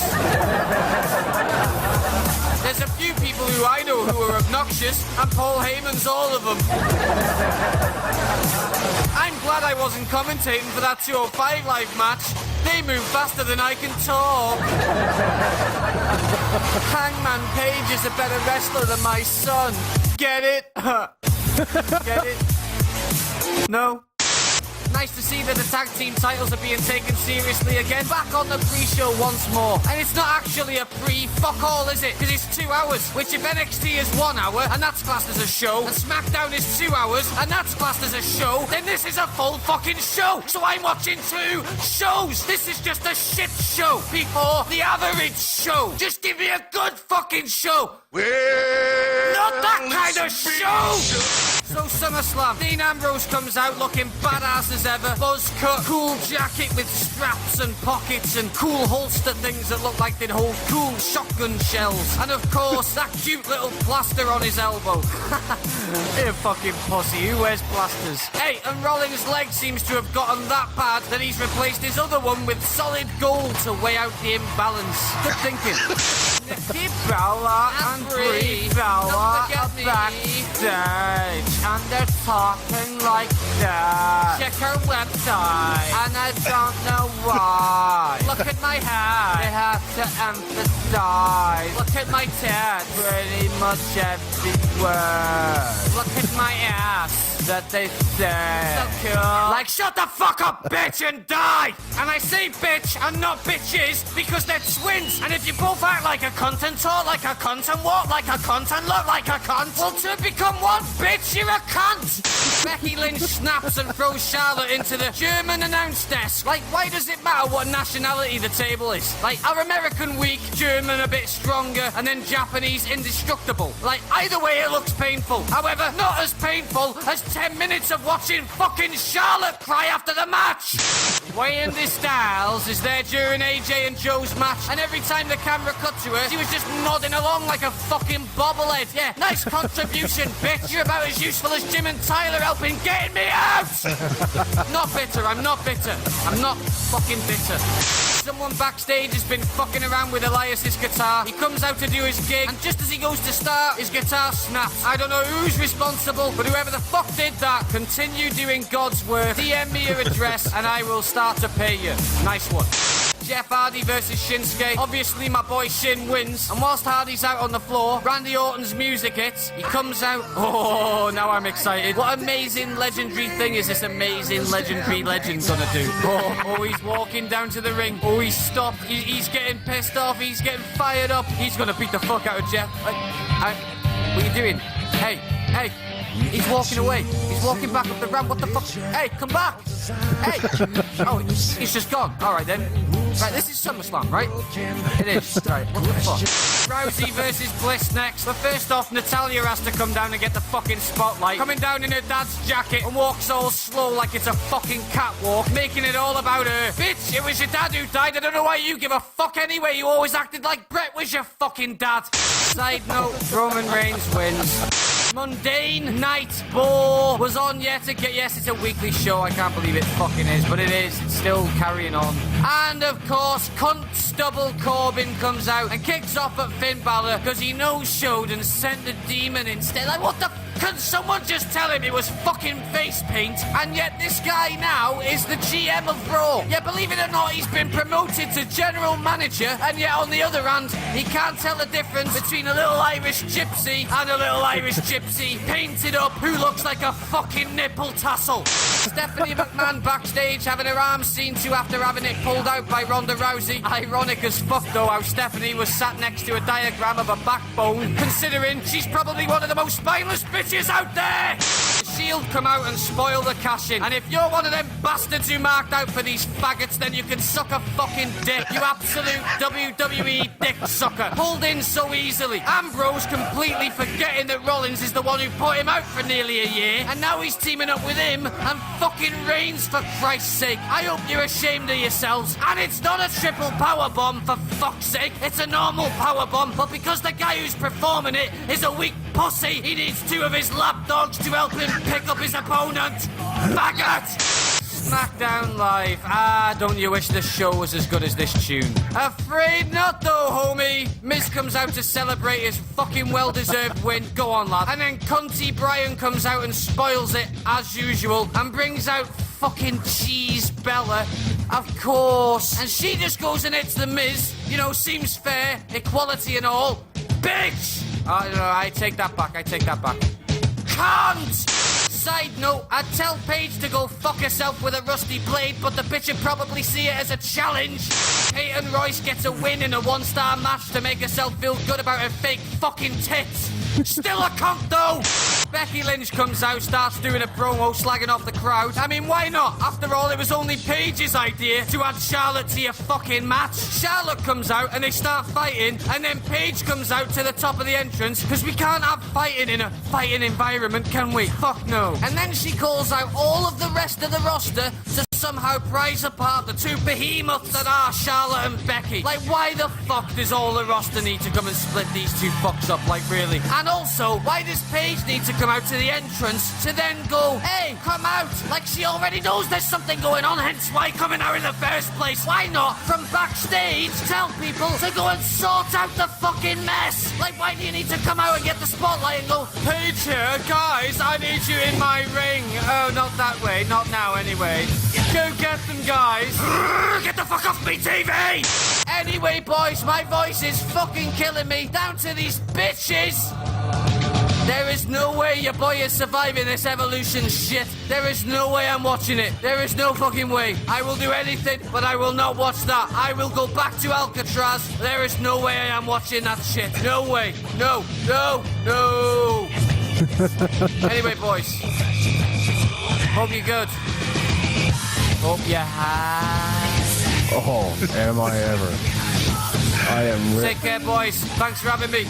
There's a few people who I know who are obnoxious, and Paul Heyman's all of them. I'm glad I wasn't commentating for that 205 Live match. They move faster than I can talk. Hangman Page is a better wrestler than my son. Get it? Get it? No? Nice to see that the tag team titles are being taken seriously again. Back on the pre-show once more. And it's not actually a fuck all, is it? Because it's 2 hours. Which if NXT is 1 hour, and that's classed as a show, and SmackDown is 2 hours, and that's classed as a show, then this is a full fucking show. So I'm watching 2 shows. This is just a shit show before the average show. Just give me a good fucking show. Not that kind of show! So SummerSlam, Dean Ambrose comes out looking badass as ever. Buzz cut, cool jacket with straps and pockets and cool holster things that look like they'd hold cool shotgun shells. And of course, that cute little plaster on his elbow. You fucking pussy, who wears plasters? Hey, and Rollins' leg seems to have gotten that bad that he's replaced his other one with solid gold to weigh out the imbalance. Good thinking. Nikki Bella and Brie Bella are backstage, and they're talking like that. Check her website, and I don't know why. Look at my hat, they have to emphasize. Look at my tats, pretty much every word. Look at my ass that they say. So cool. Like, shut the fuck up, bitch, and die! And I say bitch and not bitches because they're twins. And if you both act like a cunt and talk like a cunt and walk like a cunt and look like a cunt, well, to become one bitch, you're a cunt! Becky Lynch snaps and throws Charlotte into the German announce desk. Like, why does it matter what nationality the table is? Like, our American weak, German a bit stronger, and then Japanese indestructible. Like, either way it looks painful. However, not as painful as 10 minutes of watching fucking Charlotte cry after the match. Weighing the Styles is there during AJ and Joe's match, and every time the camera cut to her, she was just nodding along like a fucking bobblehead. Yeah, nice contribution, bitch. You're about as useful as Jim and Tyler helping getting me out. Not bitter, I'm not bitter. I'm not fucking bitter. Someone backstage has been fucking around with Elias's guitar. He comes out to do his gig, and just as he goes to start, his guitar snaps. I don't know who's responsible, but whoever the fuck did that, continue doing God's work. DM me your address, and I will start to pay you. Nice one. Jeff Hardy versus Shinsuke. Obviously, my boy Shin wins. And whilst Hardy's out on the floor, Randy Orton's music hits. He comes out. Oh, now I'm excited. What amazing, legendary thing is this amazing, legendary legend gonna do? Oh, he's walking down to the ring. Oh, he's stopped. He's getting pissed off. He's getting fired up. He's gonna beat the fuck out of Jeff. What are you doing? Hey. He's walking away. He's walking back up the ramp. What the fuck? Hey, come back. Hey. Oh, he's just gone. All right, then. Right, this is SummerSlam, right? It is. Right, what the fuck? Rousey versus Bliss next. But first off, Natalya has to come down and get the fucking spotlight. Coming down in her dad's jacket and walks all slow like it's a fucking catwalk, making it all about her. Bitch, it was your dad who died. I don't know why you give a fuck anyway. You always acted like Brett was your fucking dad. Side note, Roman Reigns wins. Mundane Night Ball was on yet again. Yes, it's a weekly show. I can't believe it fucking is, but it is. It's still carrying on. And of course, Constable Corbin comes out and kicks off at Finn Balor because he no-showed and sent the demon instead. Like, what the can someone just tell him it was fucking face paint? And yet this guy now is the GM of Raw. Yeah, believe it or not, he's been promoted to general manager, and yet on the other hand, he can't tell the difference between a little Irish gypsy and a little Irish gypsy painted up who looks like a fucking nipple tassel. Stephanie McMahon backstage having her arms seen to after having it pulled out by Ronda Rousey. Ironic as fuck though how Stephanie was sat next to a diagram of a backbone, considering she's probably one of the most spineless bitches bitches out there! Shield come out and spoil the cash-in. And if you're one of them bastards who marked out for these faggots, then you can suck a fucking dick. You absolute WWE dick sucker. Pulled in so easily. Ambrose completely forgetting that Rollins is the one who put him out for nearly a year. And now he's teaming up with him and fucking Reigns, for Christ's sake. I hope you're ashamed of yourselves. And it's not a triple power bomb, for fuck's sake. It's a normal power bomb, but because the guy who's performing it is a weak pussy, he needs 2 of his lapdogs to help him pick up his opponent. Faggot! SmackDown Live. Ah, don't you wish this show was as good as this tune? Afraid not though, homie. Miz comes out to celebrate his fucking well-deserved win. Go on, lad. And then cunty Brian comes out and spoils it, as usual, and brings out fucking Cheese Bella. Of course. And she just goes and hits the Miz. You know, seems fair. Equality and all. Bitch! I take that back. Cunt! Side note, I'd tell Paige to go fuck herself with a rusty blade, but the bitch would probably see it as a challenge. Peyton Royce gets a win in a 1-star match to make herself feel good about her fake fucking tits. Still a cunt though! Becky Lynch comes out, starts doing a promo, slagging off the crowd. I mean, why not? After all, it was only Paige's idea to add Charlotte to your fucking match. Charlotte comes out and they start fighting, and then Paige comes out to the top of the entrance, because we can't have fighting in a fighting environment, can we? Fuck no. And then she calls out all of the rest of the roster to somehow prize apart the 2 behemoths that are Charlotte and Becky. Like, why the fuck does all the roster need to come and split these 2 fucks up, like, really? And also, why does Paige need to come out to the entrance to then go, hey, come out, like she already knows there's something going on, hence why coming out in the first place? Why not, from backstage, tell people to go and sort out the fucking mess? Like, why do you need to come out and get the spotlight and go, Paige here, guys, I need you in my ring. Oh, not that way, not now anyway. Go get them, guys. Get the fuck off me, TV! Anyway, boys, my voice is fucking killing me. Down to these bitches. There is no way your boy is surviving this Evolution shit. There is no way I'm watching it. There is no fucking way. I will do anything, but I will not watch that. I will go back to Alcatraz. There is no way I am watching that shit. No way. No. Anyway, boys. Hope you're good. Hope you have. Oh, am I ever. I am Take care, boys. Thanks for having me.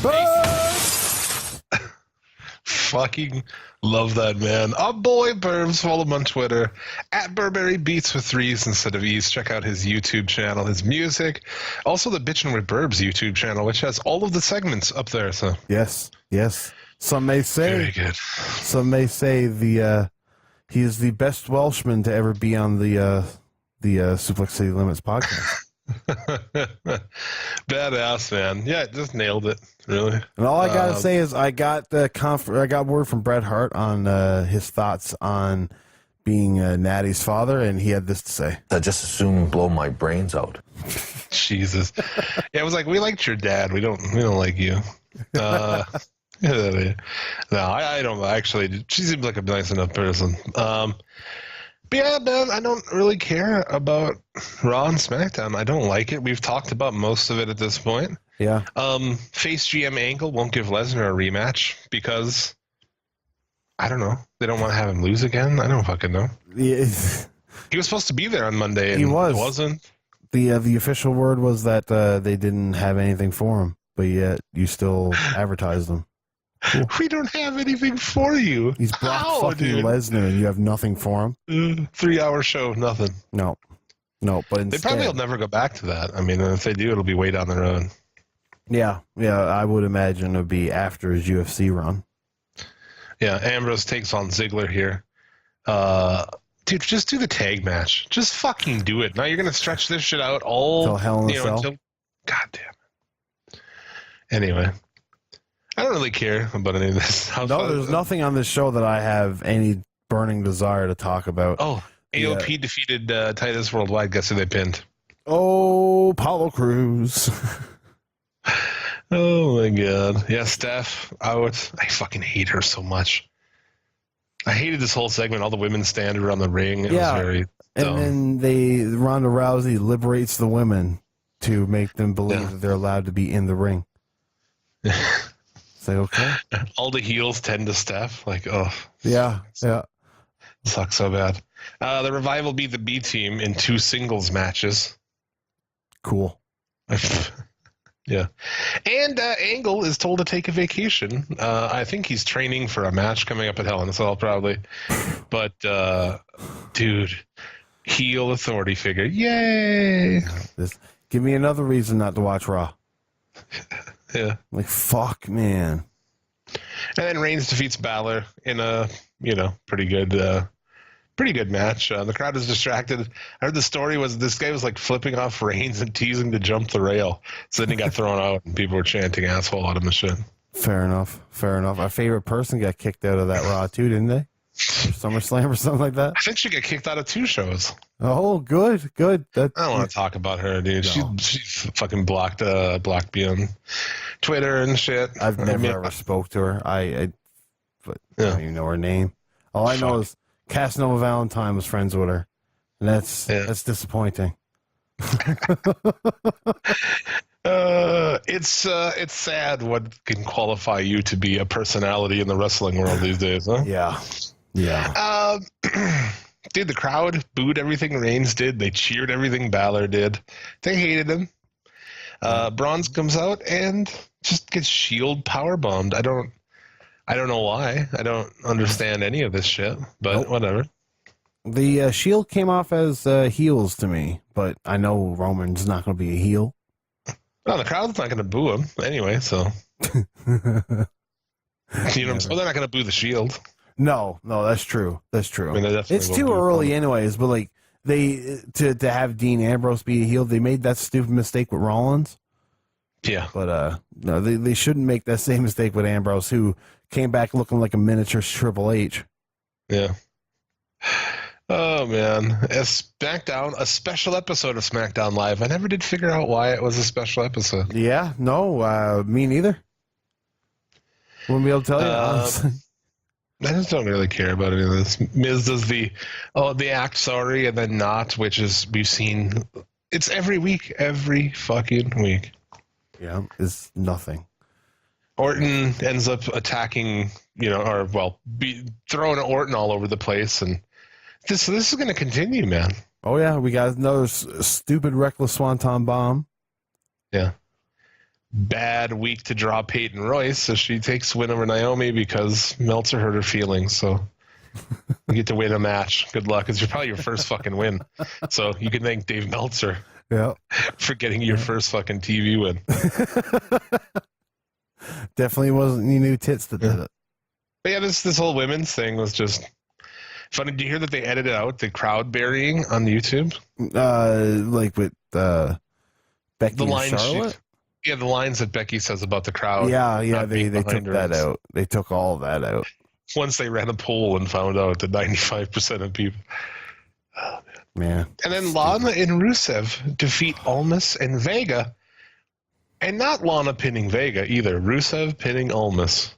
Peace. Fucking love that, man. Oh boy, Burbs. Follow him on Twitter at Burberry Beats with 3s instead of E's. Check out his YouTube channel, his music. Also the Bitchin' with Burbs YouTube channel, which has all of the segments up there. So Yes. Some may say. very good. Some may say he is the best Welshman to ever be on the Suplex City Limits podcast. Badass, man. Yeah, just nailed it. Really. And all I gotta say is I got word from Bret Hart on his thoughts on being Natty's father, and he had this to say: I just as soon blow my brains out. Jesus. Yeah, it was like, we liked your dad. We don't like you. No, I don't actually. She seems like a nice enough person. But yeah, man, I don't really care about Raw and SmackDown. I don't like it. We've talked about most of it at this point. Yeah. Face GM Angle won't give Lesnar a rematch because I don't know. They don't want to have him lose again. I don't fucking know. Yeah. He was supposed to be there on Monday, and He was. wasn't. The official word was that they didn't have anything for him, but yet you still advertised him. Cool. We don't have anything for you. He's blocked How, fucking dude? Lesnar, and you have nothing for him. 3-hour show, nothing. No, but They instead, probably will never go back to that. I mean, if they do, it'll be way down the road. yeah, I would imagine it'd be after his UFC run. Yeah, Ambrose takes on Ziggler here. Dude, just do the tag match. Just fucking do it. Now you're gonna stretch this shit out all Till Hell in a Cell? God damn it. Anyway, I don't really care about any of this. No, there's nothing on this show that I have any burning desire to talk about. Oh, AOP defeated Titus Worldwide. Guess who they pinned? Oh, Apollo Crews. Oh my god. Yeah, Steph out. I fucking hate her so much. I hated this whole segment. All the women stand around the ring. It was very dumb. And then Ronda Rousey liberates the women to make them believe that they're allowed to be in the ring. It's like, okay. All the heels tend to Steph. Like, oh. Yeah. Sucks so bad. The Revival beat the B team in 2 singles matches. Cool. Yeah. And Angle is told to take a vacation. I think he's training for a match coming up at Hell in a Cell, probably. But, dude, heel authority figure. Yay! Give me another reason not to watch Raw. Yeah. Like, fuck, man. And then Reigns defeats Balor in a, pretty good match. The crowd is distracted. I heard the story was this guy was like flipping off Reigns and teasing to jump the rail. So then he got thrown out and people were chanting asshole out of the shit. Fair enough. Our favorite person got kicked out of that Raw too, didn't they? SummerSlam or something like that? I think she got kicked out of 2 shows. Oh, good. I don't want to talk about her, dude. No. She fucking blocked me on Twitter and shit. I've never ever spoke to her. I don't even know her name. All I know is Casanova Valentine was friends with her, and that's disappointing. It's sad what can qualify you to be a personality in the wrestling world these days, huh? Yeah. Dude, the crowd booed everything Reigns did. They cheered everything Balor did. They hated him. Bronze comes out and just gets Shield powerbombed. I don't know why. I don't understand any of this shit, but whatever. The Shield came off as heels to me, but I know Roman's not going to be a heel. Well, the crowd's not going to boo him anyway, so. So they're not going to boo the Shield. No, that's true. That's true. I mean, it's too early anyways, but like to have Dean Ambrose be a heel, they made that stupid mistake with Rollins. Yeah. But no, they shouldn't make that same mistake with Ambrose, who came back looking like a miniature Triple H. Yeah. Oh, man. A special episode of SmackDown Live. I never did figure out why it was a special episode. Yeah, no, me neither. Wouldn't be able to tell you, honestly. I just don't really care about any of this. Miz does the act sorry and then not, which is, we've seen, it's every week, every fucking week. Yeah, it's nothing. Orton ends up attacking, throwing Orton all over the place, and this is going to continue, man. Oh yeah, we got another stupid reckless swanton bomb. Yeah. Bad week to draw Peyton Royce, so she takes win over Naomi because Meltzer hurt her feelings. So you get to win a match. Good luck. It's probably your first fucking win. So you can thank Dave Meltzer for getting your first fucking TV win. Definitely wasn't any new tits that did it. But yeah, this whole women's thing was just funny. Did you hear that they edited out the crowd burying on YouTube? Like with Becky and Charlotte? The lines that Becky says about the crowd. Yeah, they took that out. They took all of that out. Once they ran a poll and found out that 95% of people. Oh, man. And then Lana and Rusev defeat Almas and Vega. And not Lana pinning Vega either. Rusev pinning Almas.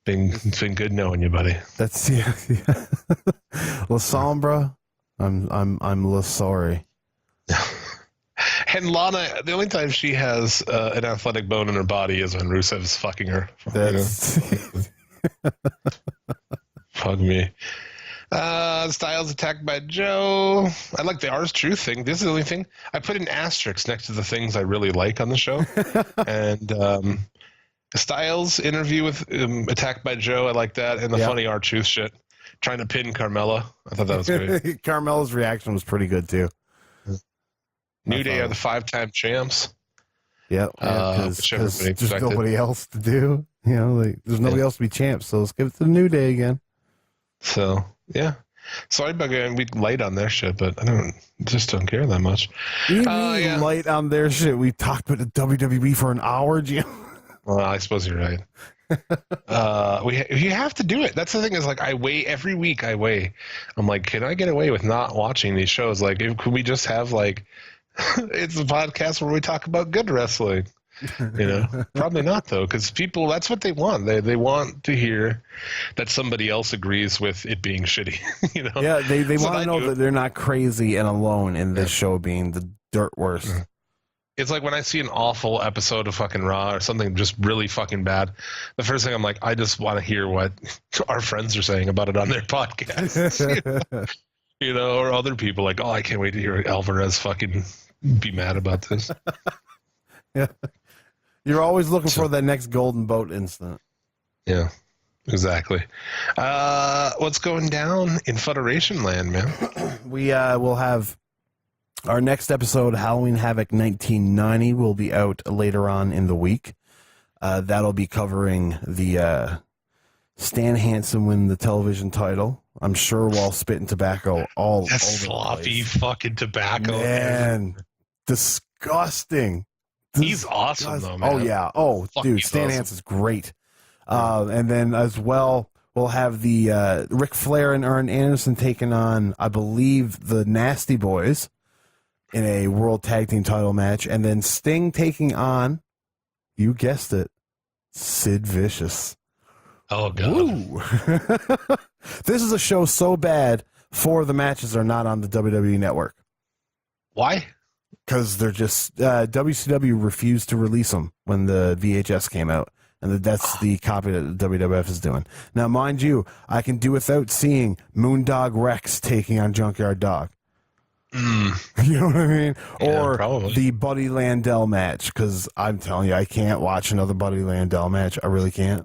It's been good knowing you, buddy. That's yeah. La Sombra. I'm less sorry. And Lana, the only time she has an athletic bone in her body is when Rusev's fucking her. That's Fuck me. Styles attacked by Joe. I like the R's Truth thing. This is the only thing. I put an asterisk next to the things I really like on the show. And Styles interview with attacked by Joe. I like that. And the funny R Truth shit. Trying to pin Carmella. I thought that was great. Carmella's reaction was pretty good too. New Day are the 5-time champs. Yeah, because there's nobody else to do. There's nobody else to be champs, so let's give it to the New Day again. So, yeah. Sorry about getting light on their shit, but I just don't care that much. You mean light on their shit? We talked about the WWE for an hour, Jim. Well, I suppose you're right. You have to do it. That's the thing is, like, I weigh every week. I'm like, can I get away with not watching these shows? Like, could we just have, like, it's a podcast where we talk about good wrestling? Probably not, though, because people, that's what they want. They want to hear that somebody else agrees with it being shitty. Yeah, they want to know that they're not crazy and alone in this show being the dirt worst. It's like when I see an awful episode of fucking Raw or something just really fucking bad, the first thing I'm like, I just want to hear what our friends are saying about it on their podcast. Or other people like, oh, I can't wait to hear Alvarez fucking be mad about this. Yeah. You're always looking for that next golden boat incident. Yeah, exactly. What's going down in Federation Land, man? We will have our next episode, Halloween Havoc 1990, will be out later on in the week. That'll be covering the Stan Hansen win the television title. I'm sure while spitting tobacco all That over sloppy fucking tobacco. Man, disgusting. He's awesome, though, man. Oh, yeah. Oh, Fuck, dude, he's Stan awesome. Hansen's great. And then as well, we'll have the Ric Flair and Arn Anderson taking on, I believe, the Nasty Boys in a World Tag Team title match. And then Sting taking on, you guessed it, Sid Vicious. Oh, God. Woo. This is a show so bad, 4 of the matches are not on the WWE Network. Why? Because they're just WCW refused to release them when the VHS came out, and that's the copy that the WWF is doing. Now, mind you, I can do without seeing Moondog Rex taking on Junkyard Dog. You know what I mean? Yeah, Or probably. the Buddy Landell match, because I'm telling you, I can't watch another Buddy Landell match. I really can't.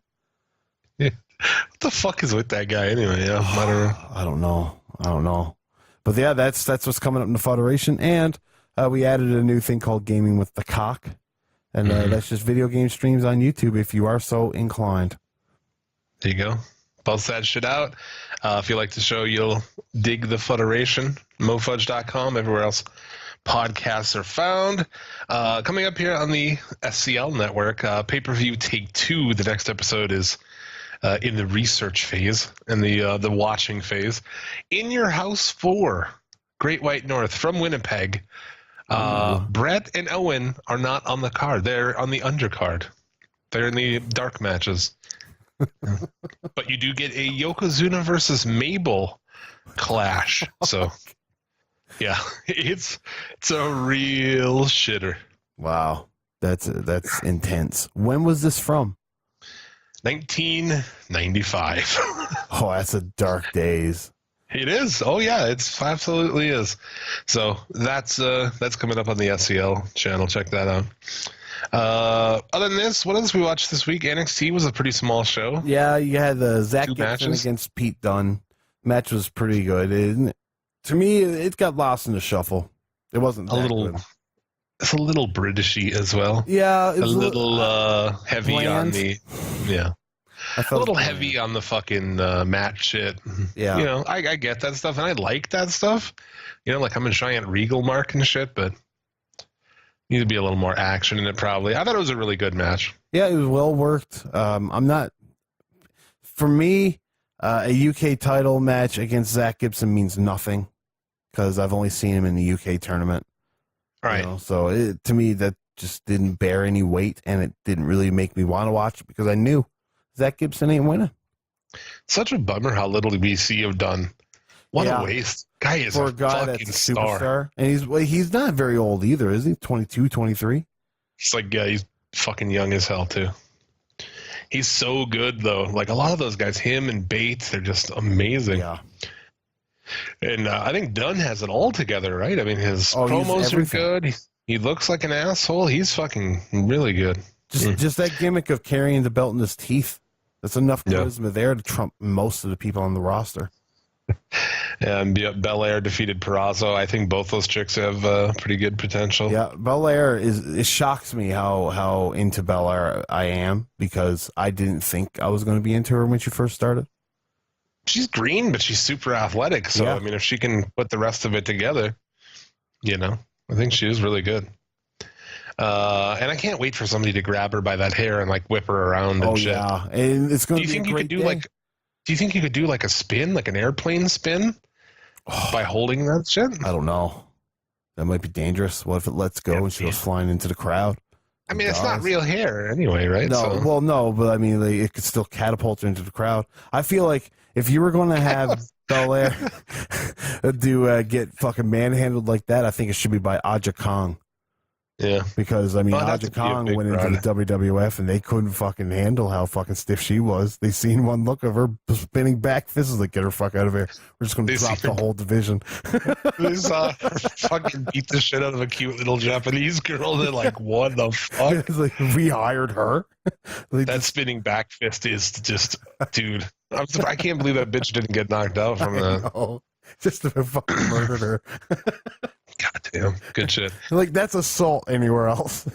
Yeah. What the fuck is with that guy anyway? Yeah, I don't know. I don't know. But yeah, that's what's coming up in the Federation, and we added a new thing called Gaming with the Cock, and that's just video game streams on YouTube if you are so inclined. There you go. Buzz that shit out. If you like the show, you'll dig the Federation. Mofudge.com, everywhere else podcasts are found. Coming up here on the SCL network, pay-per-view Take 2. The next episode is in the research phase and the watching phase. In Your House 4, Great White North from Winnipeg. Brett and Owen are not on the card. They're on the undercard. They're in the dark matches. But you do get a Yokozuna versus Mabel clash. So, yeah, it's a real shitter. Wow, that's intense. When was this from? 1995. Oh, that's a dark days. It is. Oh yeah, it's absolutely is. So that's coming up on the SCL channel. Check that out. Other than this, what else we watched this week? NXT was a pretty small show. Yeah, you had the Zach 2 Gibson matches. against Pete Dunne. Match was pretty good. To me, it got lost in the shuffle. It wasn't that good. It's a little Britishy as well. Yeah, it A was little heavy bland. on the I a felt little bland. heavy on the fucking mat shit. Yeah. I get that stuff and I like that stuff. Like I'm a giant Regal mark and shit, but need to be a little more action in it probably. I thought it was a really good match. Yeah, it was well worked. For me, a UK title match against Zach Gibson means nothing because I've only seen him in the UK tournament. Right. So to me, that just didn't bear any weight, and it didn't really make me want to watch it because I knew Zach Gibson ain't winning. Such a bummer how little BC have done. What Yeah. a waste. Guy is For a a guy fucking that's a star. superstar. And he's not very old either, is he? 22, 23? It's like, yeah, he's fucking young as hell, too. He's so good, though. Like, a lot of those guys, him and Bates, they're just amazing. Yeah. And I think Dunn has it all together, right? I mean, his He's promos are everything. good. He looks like an asshole. He's fucking really good. Just that gimmick of carrying the belt in his teeth. That's enough Yeah. charisma there to trump most of the people on the roster. And Belair defeated Peraza. I think both those chicks have pretty good potential. Yeah, Belair it shocks me how into Belair I am because I didn't think I was going to be into her when she first started. She's green, but she's super athletic. So, Yeah. I mean, if she can put the rest of it together, I think she is really good. And I can't wait for somebody to grab her by that hair and like whip her around and shit. Yeah, and it's going Do to you be think a you could great do day. do you think you could do like a spin, like an airplane spin by holding that shit? I don't know. That might be dangerous. What if it lets go and she goes flying into the crowd? I mean, it's not Dies. real hair anyway, right? No, So- well, no, but I mean, it could still catapult her into the crowd. I feel like if you were going to have Belair get fucking manhandled like that, I think it should be by Aja Kong. Yeah. Because, I mean, Well, Aja that'd be a Kong big went into run. the WWF and they couldn't fucking handle how fucking stiff she was. They seen one look of her spinning back fists, like, get her fuck out of here. We're just going to They drop seen the her- whole division. They saw her fucking beat the shit out of a cute little Japanese girl. They're like, what the fuck? It's like, we hired her. Like, That spinning back fist is just, dude. I can't believe that bitch didn't get knocked out from that. no, just to fucking murdered her. God damn. Good shit. Like, that's assault anywhere else.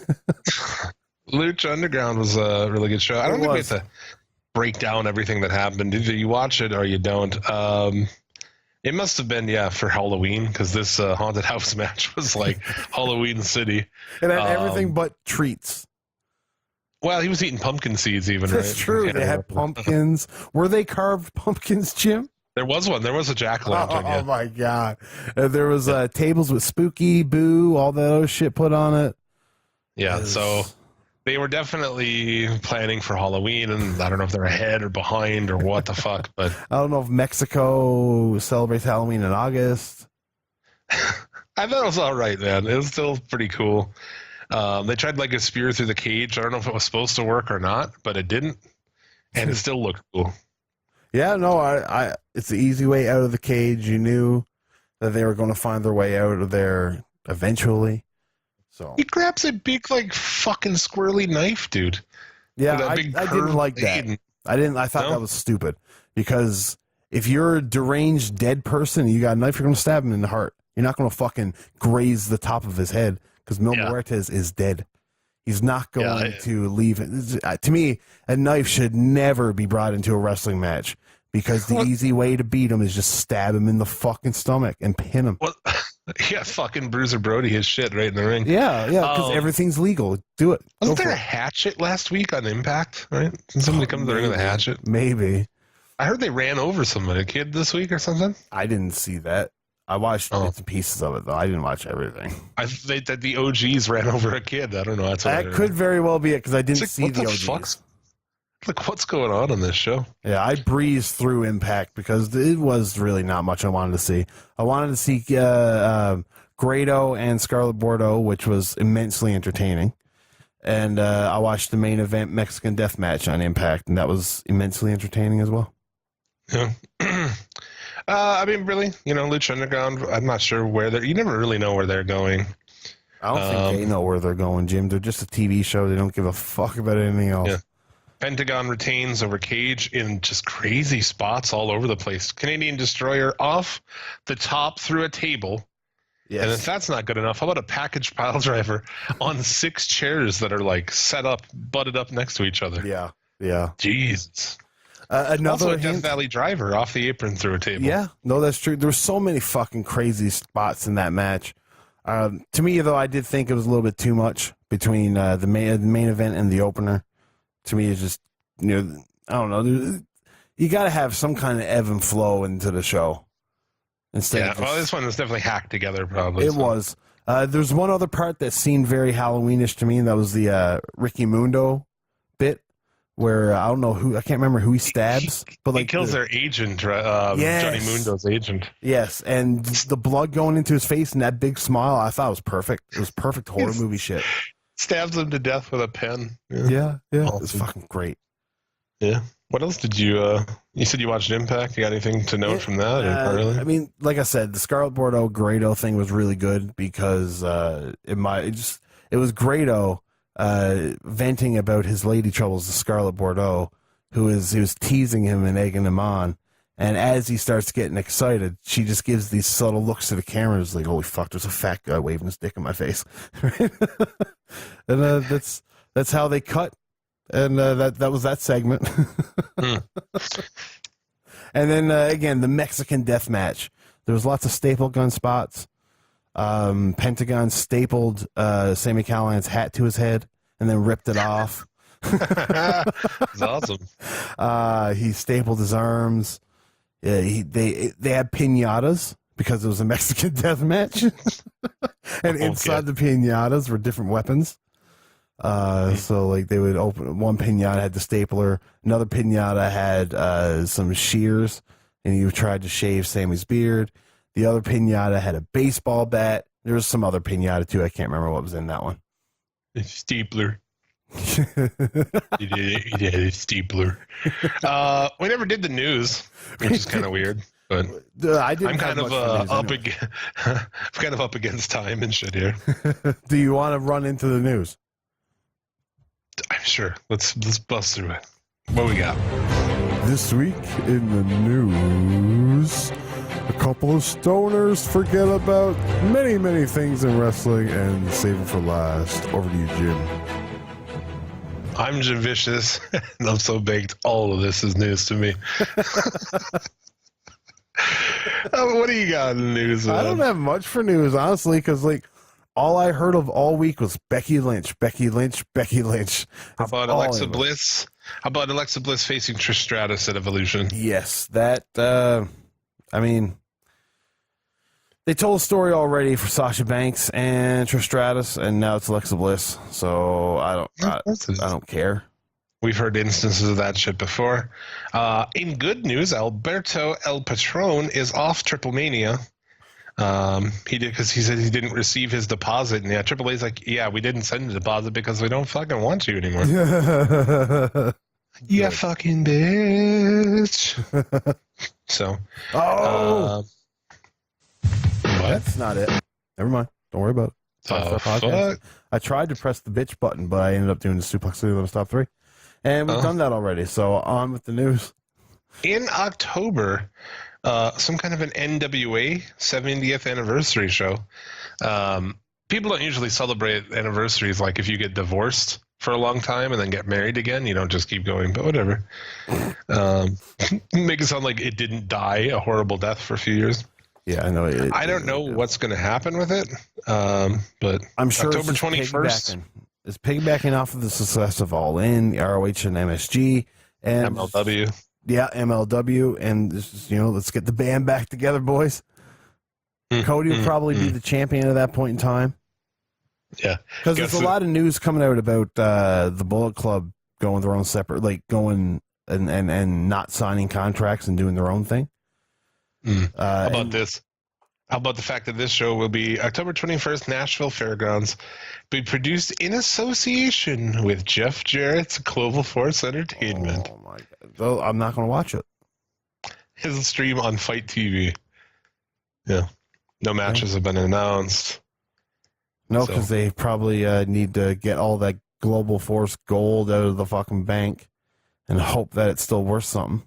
Lucha Underground was a really good show. I don't It think we was. have to break down everything that happened. Either you watch it or you don't. It must have been, for Halloween, because this haunted house match was like Halloween City. It had everything but treats. Well, he was eating pumpkin seeds even, right? That's true. They had pumpkins. Were they carved pumpkins, Jim? There was one. There was a jack-o'-lantern, Oh my god! There was tables with Spooky, Boo, all that other shit put on it. Yeah, Yes. so they were definitely planning for Halloween, and I don't know if they're ahead or behind or what the fuck, but I don't know if Mexico celebrates Halloween in August. I thought it was all right, man. It was still pretty cool. They tried like a spear through the cage. I don't know if it was supposed to work or not, but it didn't, and it still looked cool. Yeah, no, I it's the easy way out of the cage. You knew that they were going to find their way out of there eventually. So He grabs a big, like, fucking squirrely knife, dude. yeah, With that I big didn't curved like that. blade. I thought No? that was stupid because if you're a deranged dead person and you got a knife, you're going to stab him in the heart. You're not going to fucking graze the top of his head because Mil Yeah. Muertes is dead. He's not going Yeah, to leave it. To me, a knife should never be brought into a wrestling match because the What? easy way to beat him is just stab him in the fucking stomach and pin him. What? Yeah, fucking Bruiser Brody, his shit right in the ring. Yeah, because everything's legal. Do it. Wasn't Go there for a hatchet last week on Impact, right? Did somebody come to the ring with a hatchet? Maybe. I heard they ran over somebody, a kid this week or something. I didn't see that. I watched Oh. bits and pieces of it, though. I didn't watch everything. That the OGs ran over a kid. I don't know. That's what I That heard. could very well be it because I didn't It's see like, the what the OGs. fuck's like, what's going on this show? Yeah, I breezed through Impact because it was really not much I wanted to see. I wanted to see Grado and Scarlet Bordeaux, which was immensely entertaining. And I watched the main event Mexican Death Match on Impact, and that was immensely entertaining as well. Yeah. I mean, really, Lucha Underground, I'm not sure where they're... You never really know where they're going. I don't think they know where they're going, Jim. They're just a TV show. They don't give a fuck about anything else. Yeah. Pentagon retains over Cage in just crazy spots all over the place. Canadian Destroyer off the top through a table. Yes. And if that's not good enough, how about a package pile driver on 6 chairs that are like set up, butted up next to each other? Yeah. Yeah. Jesus. Another Also a Death hint- Valley driver off the apron through a table. Yeah, no, that's true. There were so many fucking crazy spots in that match. To me, though, I did think it was a little bit too much between the main event and the opener. To me, it's just, I don't know. You got to have some kind of ebb and flow into the show. Instead Yeah, of well, just- this one was definitely hacked together, probably. it was. There's one other part that seemed very Halloweenish to me, and that was the Ricky Mundo bit. Where I don't know who, I can't remember who he stabs, but He like kills the- their agent, Yes. Johnny Mundo's agent. Yes, and the blood going into his face and that big smile, I thought it was perfect. It was perfect horror Yes. movie shit. Stabs him to death with a pen. Yeah, yeah. It was Awesome. fucking great. Yeah. What else did you said you watched Impact? You got anything to note from that? Or not really? I mean, like I said, the Scarlet Bordeaux Grado thing was really good because it was Grado venting about his lady troubles to Scarlet Bordeaux, he was teasing him and egging him on. And as he starts getting excited, she just gives these subtle looks to the cameras, like, "Holy fuck, there's a fat guy waving his dick in my face." And that's how they cut. And that was that segment. And then again, the Mexican death match. There was lots of staple gun spots. Pentagon stapled Sami Callihan's hat to his head and then ripped it off. It's awesome. He stapled his arms. Yeah, they had pinatas because it was a Mexican death match. And inside the pinatas were different weapons. So like they would open one pinata had the stapler, another pinata had some shears, and you tried to shave Sammy's beard. The other pinata had a baseball bat. There was some other pinata too. I can't remember what was in that one. Steepler. Yeah, Steepler. We never did the news, which is kind of weird. But I didn't I'm kind have of much for news I'm kind of up against time and shit here. anyway. Do you want to run into the news? Sure. Let's bust through it. What we got? This week in the news, a couple of stoners forget about many, many things in wrestling and save them for last. Over to you, Jim. I'm Jim Vicious, and I'm so baked. All of this is news to me. What do you got in the news? I don't have much for news, honestly, because all I heard of all week was Becky Lynch. How about Alexa Bliss? How about Alexa Bliss facing Trish Stratus at Evolution? Yes, that. I mean, they told a story already for Sasha Banks and Trish Stratus, and now it's Alexa Bliss. So I don't care. We've heard instances of that shit before. In good news, Alberto El Patron is off Triple Mania. He did because he said he didn't receive his deposit, and Triple A's like, yeah, we didn't send the deposit because we don't fucking want you anymore. You fucking bitch. So, that's not it. Never mind. Don't worry about it. Fuck? I tried to press the bitch button, but I ended up doing the Suplex City Limits Top 3. And we've done that already, so on with the news. In October, some kind of an NWA 70th anniversary show. People don't usually celebrate anniversaries like if you get divorced for a long time and then get married again. You don't just keep going, but whatever. Make it sound like it didn't die a horrible death for a few years. Yeah, I know. I don't know what's going to happen with it, but I'm sure October 21st. It's piggybacking off of the success of All In, the ROH and MSG, and MLW. Yeah, MLW, and this is, let's get the band back together, boys. Cody will probably be the champion at that point in time. Yeah, because there's a lot of news coming out about the Bullet Club going their own separate, going and not signing contracts and doing their own thing. How about this? How about the fact that this show will be October 21st, Nashville Fairgrounds, be produced in association with Jeff Jarrett's Global Force Entertainment. Oh my god! So I'm not going to watch it. His stream on Fight TV. Yeah, no matches have been announced. No, because they probably need to get all that Global Force gold out of the fucking bank and hope that it's still worth something.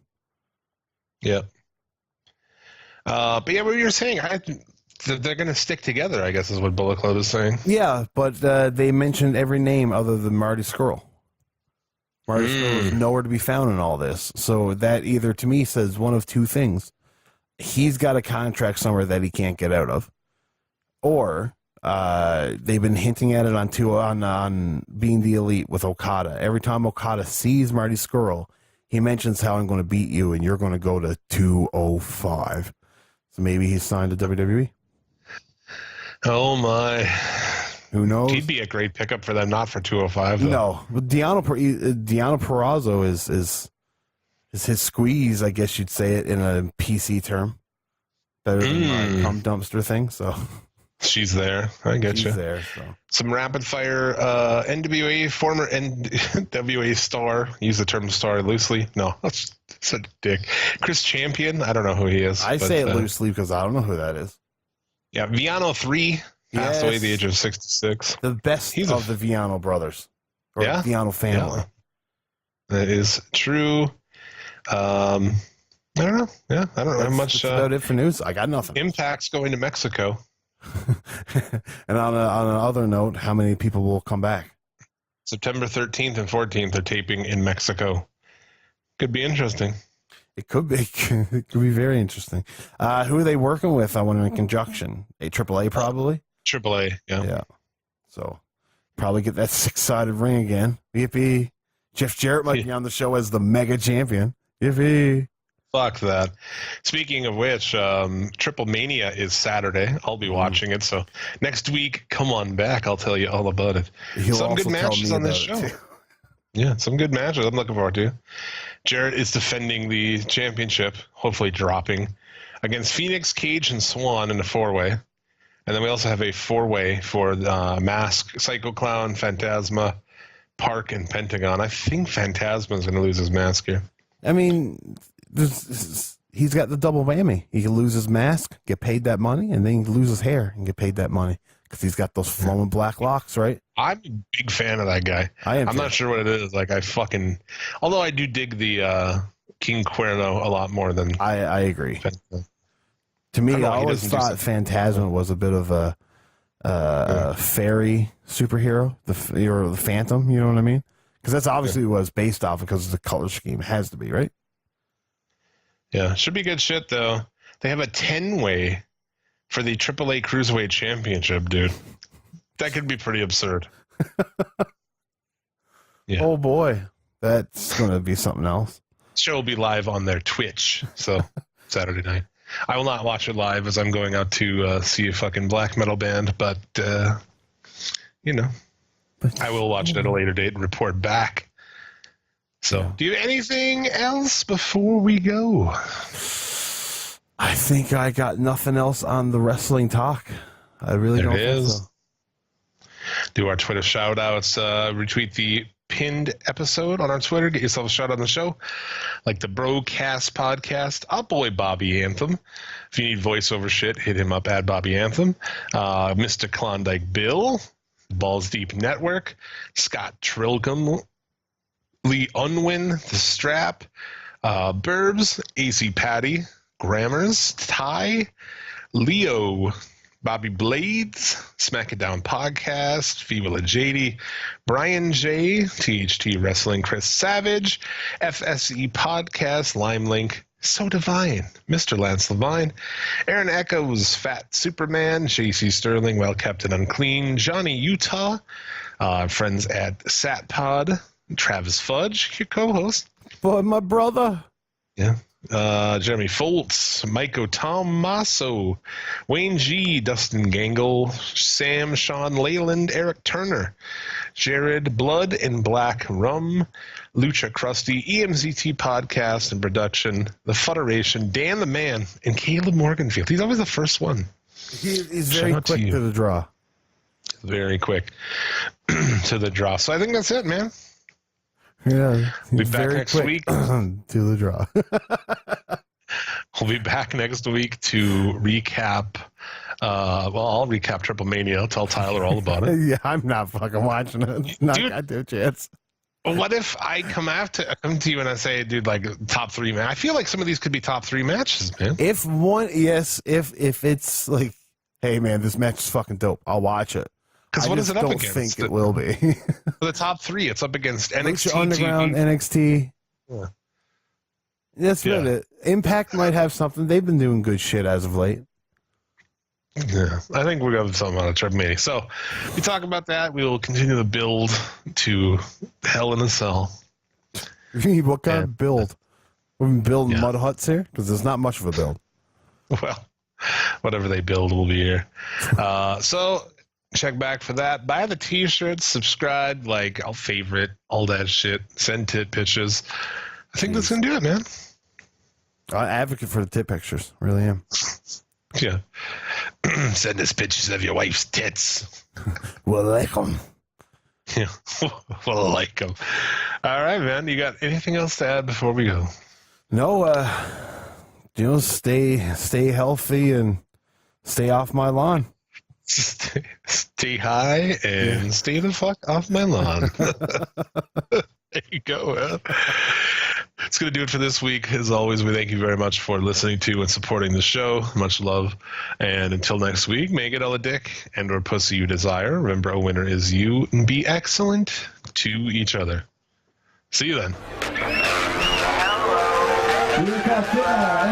Yeah. But yeah, what you were saying, they're going to stick together, I guess is what Bullet Club is saying. Yeah, but they mentioned every name other than Marty Scurll. Marty Scurll is nowhere to be found in all this. So that either, to me, says one of two things. He's got a contract somewhere that he can't get out of. Or they've been hinting at it on Being the Elite with Okada. Every time Okada sees Marty Scurll, he mentions how I'm going to beat you and you're going to go to 205. So maybe he's signed to WWE. Oh my! Who knows? He'd be a great pickup for them, not for 205. Though. No, but Deanna Purrazzo is his squeeze, I guess you'd say it in a PC term. Better than my pump dumpster thing. So she's there. I get you. She's there. So. Some rapid fire NWA former NWA star. Use the term star loosely. No, that's such a dick. Chris Champion. I don't know who he is. I say it loosely because I don't know who that is. Yeah, Viano 3 passed away at the age of 66. The best of the Viano brothers. Or Viano family. Yeah. That is true. I don't know. Yeah, I don't know much. That's about it for news. I got nothing. Impact's going to Mexico. And on another note, how many people will come back? September 13th and 14th are taping in Mexico. Could be interesting. It could be. It could be very interesting. Who are they working with? I wonder in conjunction. AAA probably? AAA, yeah. Yeah. So probably get that 6-sided ring again. Yippee. Jeff Jarrett might be on the show as the mega champion. Yippee. Fuck that. Speaking of which, Triple Mania is Saturday. I'll be watching it. So next week, come on back. I'll tell you all about it. Some good matches on this show. Yeah, some good matches I'm looking forward to. Jarrett is defending the championship, hopefully dropping, against Phoenix, Cage, and Swan in a 4-way. And then we also have a 4-way for Mask, Psycho Clown, Phantasma, Park, and Pentagon. I think Phantasma is going to lose his mask here. I mean, he's got the double whammy. He can lose his mask, get paid that money, and then he can lose his hair and get paid that money because he's got those flowing black locks, right? I'm a big fan of that guy. I'm not sure what it is. Like, although I do dig the King Cuerno a lot more than. I agree. To me, I always thought Phantasma was a bit of a fairy superhero, the Phantom. You know what I mean? Because that's obviously what it's based off because the color scheme has to be, right? Yeah, should be good shit though. They have a 10-way for the AAA Cruiserweight Championship, dude. That could be pretty absurd. Yeah. Oh boy, that's going to be something else. Show will be live on their Twitch, so Saturday night. I will not watch it live as I'm going out to see a fucking black metal band, but you know, I will watch it at a later date and report back. So, do you have anything else before we go? I think I got nothing else on the wrestling talk. I really don't think so. Do our Twitter shout outs, retweet the pinned episode on our Twitter, get yourself a shout out on the show, like the Brocast podcast, our boy Bobby Anthem. If you need voiceover shit, hit him up at Bobby Anthem. Mr. Klondike Bill, Balls Deep Network, Scott Trilcom, Lee Unwin, The Strap, Burbs, AC Patty, Grammars, Ty, Leo, Bobby Blades, Smack It Down Podcast, Feeble JD, Brian J, THT Wrestling, Chris Savage, FSE Podcast, Lime Link, So Divine, Mr. Lance Levine, Aaron Echoes, Fat Superman, JC Sterling, Well Kept and Unclean, Johnny Utah, friends at SatPod, Travis Fudge, your co-host. Boy, my brother. Yeah. Jeremy Foltz, Maiko Tommaso, Wayne G, Dustin Gangle, Sam, Sean Leyland, Eric Turner, Jared Blood and Black Rum, Lucha Krusty, EMZT Podcast and Production, The Federation, Dan the Man, and Caleb Morganfield. He's always the first one. He's very quick to the draw. Very quick to the draw. So I think that's it, man. Yeah, we'll be back next week to the draw. We'll be back next week to recap. I'll recap Triple Mania. I'll tell Tyler all about it. Yeah, I'm not fucking watching it. Not got a chance. What if I come to you and I say, dude, like top 3 man? I feel like some of these could be top 3 matches, man. If it's like, hey man, this match is fucking dope, I'll watch it. Because what is it up against? I don't think it will be. For the top 3, it's up against NXT, Underground, TV. NXT. Yeah. That's about it. Impact might have something. They've been doing good shit as of late. Yeah, I think we're going to have something on a Triple Mania. So we talk about that. We will continue to build to Hell in a Cell. What kind of build? We've been building mud huts here? Because there's not much of a build. Well, whatever they build will be here. So check back for that. Buy the t-shirts, subscribe, like, I'll favorite, all that shit. Send tit pictures. I think that's going to do it, man. I'm an advocate for the tit pictures. Really am. Yeah. Send us pictures of your wife's tits. We'll like them. Yeah, we'll like them. All right, man. You got anything else to add before we go? No, stay healthy and stay off my lawn. Stay high and stay the fuck off my lawn. There you go, man. It's going to do it for this week. As always, we thank you very much for listening to and supporting the show. Much love. And until next week, may get all the dick and or pussy you desire. Remember, a winner is you. And be excellent to each other. See you then. We're gone.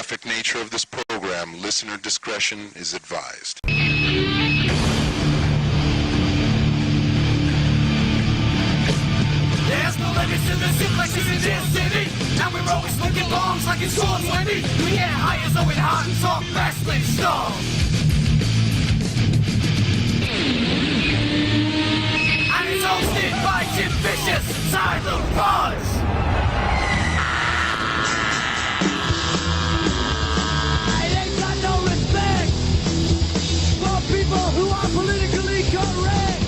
graphic nature of this program, listener discretion is advised. There's no limits to the suplexes in this city. And we're always looking bombs like it's 420. We get high as Owen Hart and talk wrestling stuff. And it's hosted by Jim Vicious, Tyler Buzz. I ain't got no respect for people who are politically correct.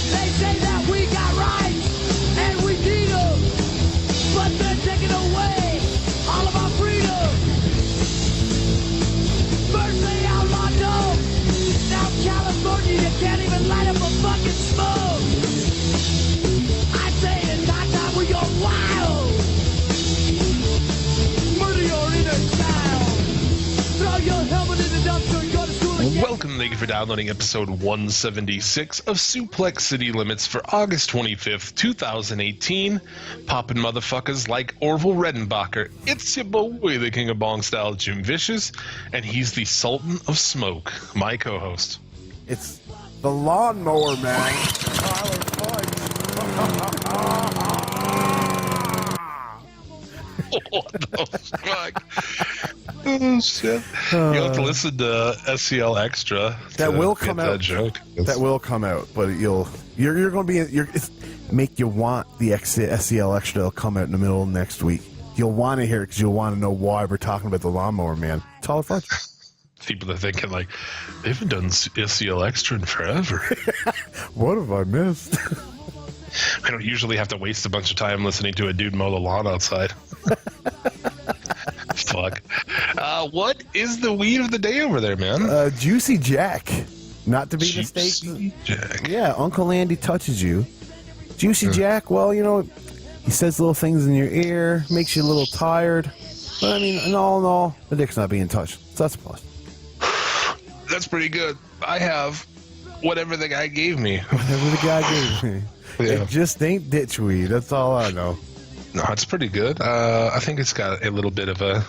They say that we got rights and we need them, but they're taking away all of our freedom. First they outlawed dope, now California you can't even light up a fucking smoke. I say it's high time we go wild. Murder your inner child. Throw your helmet in the dumpster and go to school again. Welcome, thank you for downloading episode 176 of Suplex City Limits for August 25th, 2018. Poppin' motherfuckers like Orville Redenbacher. It's your boy, the King of Bong Style, Jim Vicious, and he's the Sultan of Smoke, my co-host. It's the lawnmower man. Tyler Fudge. What the fuck? Oh, shit. You have to listen to SCL Extra. That will come get out. That joke. That will come out, but you're going to be it's make you want the SCL Extra. It'll come out in the middle of next week. You'll want to hear it because you'll want to know why we're talking about the lawnmower man. Tyler Fudge. People are thinking, like, they haven't done SCL Extra in forever. What have I missed? I don't usually have to waste a bunch of time listening to a dude mow the lawn outside. Fuck. What is the weed of the day over there, man? Juicy Jack. Not to be mistaken. Juicy Jack. Yeah, Uncle Andy touches you. Juicy Jack, well, you know, he says little things in your ear, makes you a little tired. But, I mean, in all, the dick's not being touched. So that's a plus. That's pretty good. I have whatever the guy gave me. Whatever the guy gave me. Yeah. It just ain't ditchweed. That's all I know. No, it's pretty good. I think it's got a little bit of a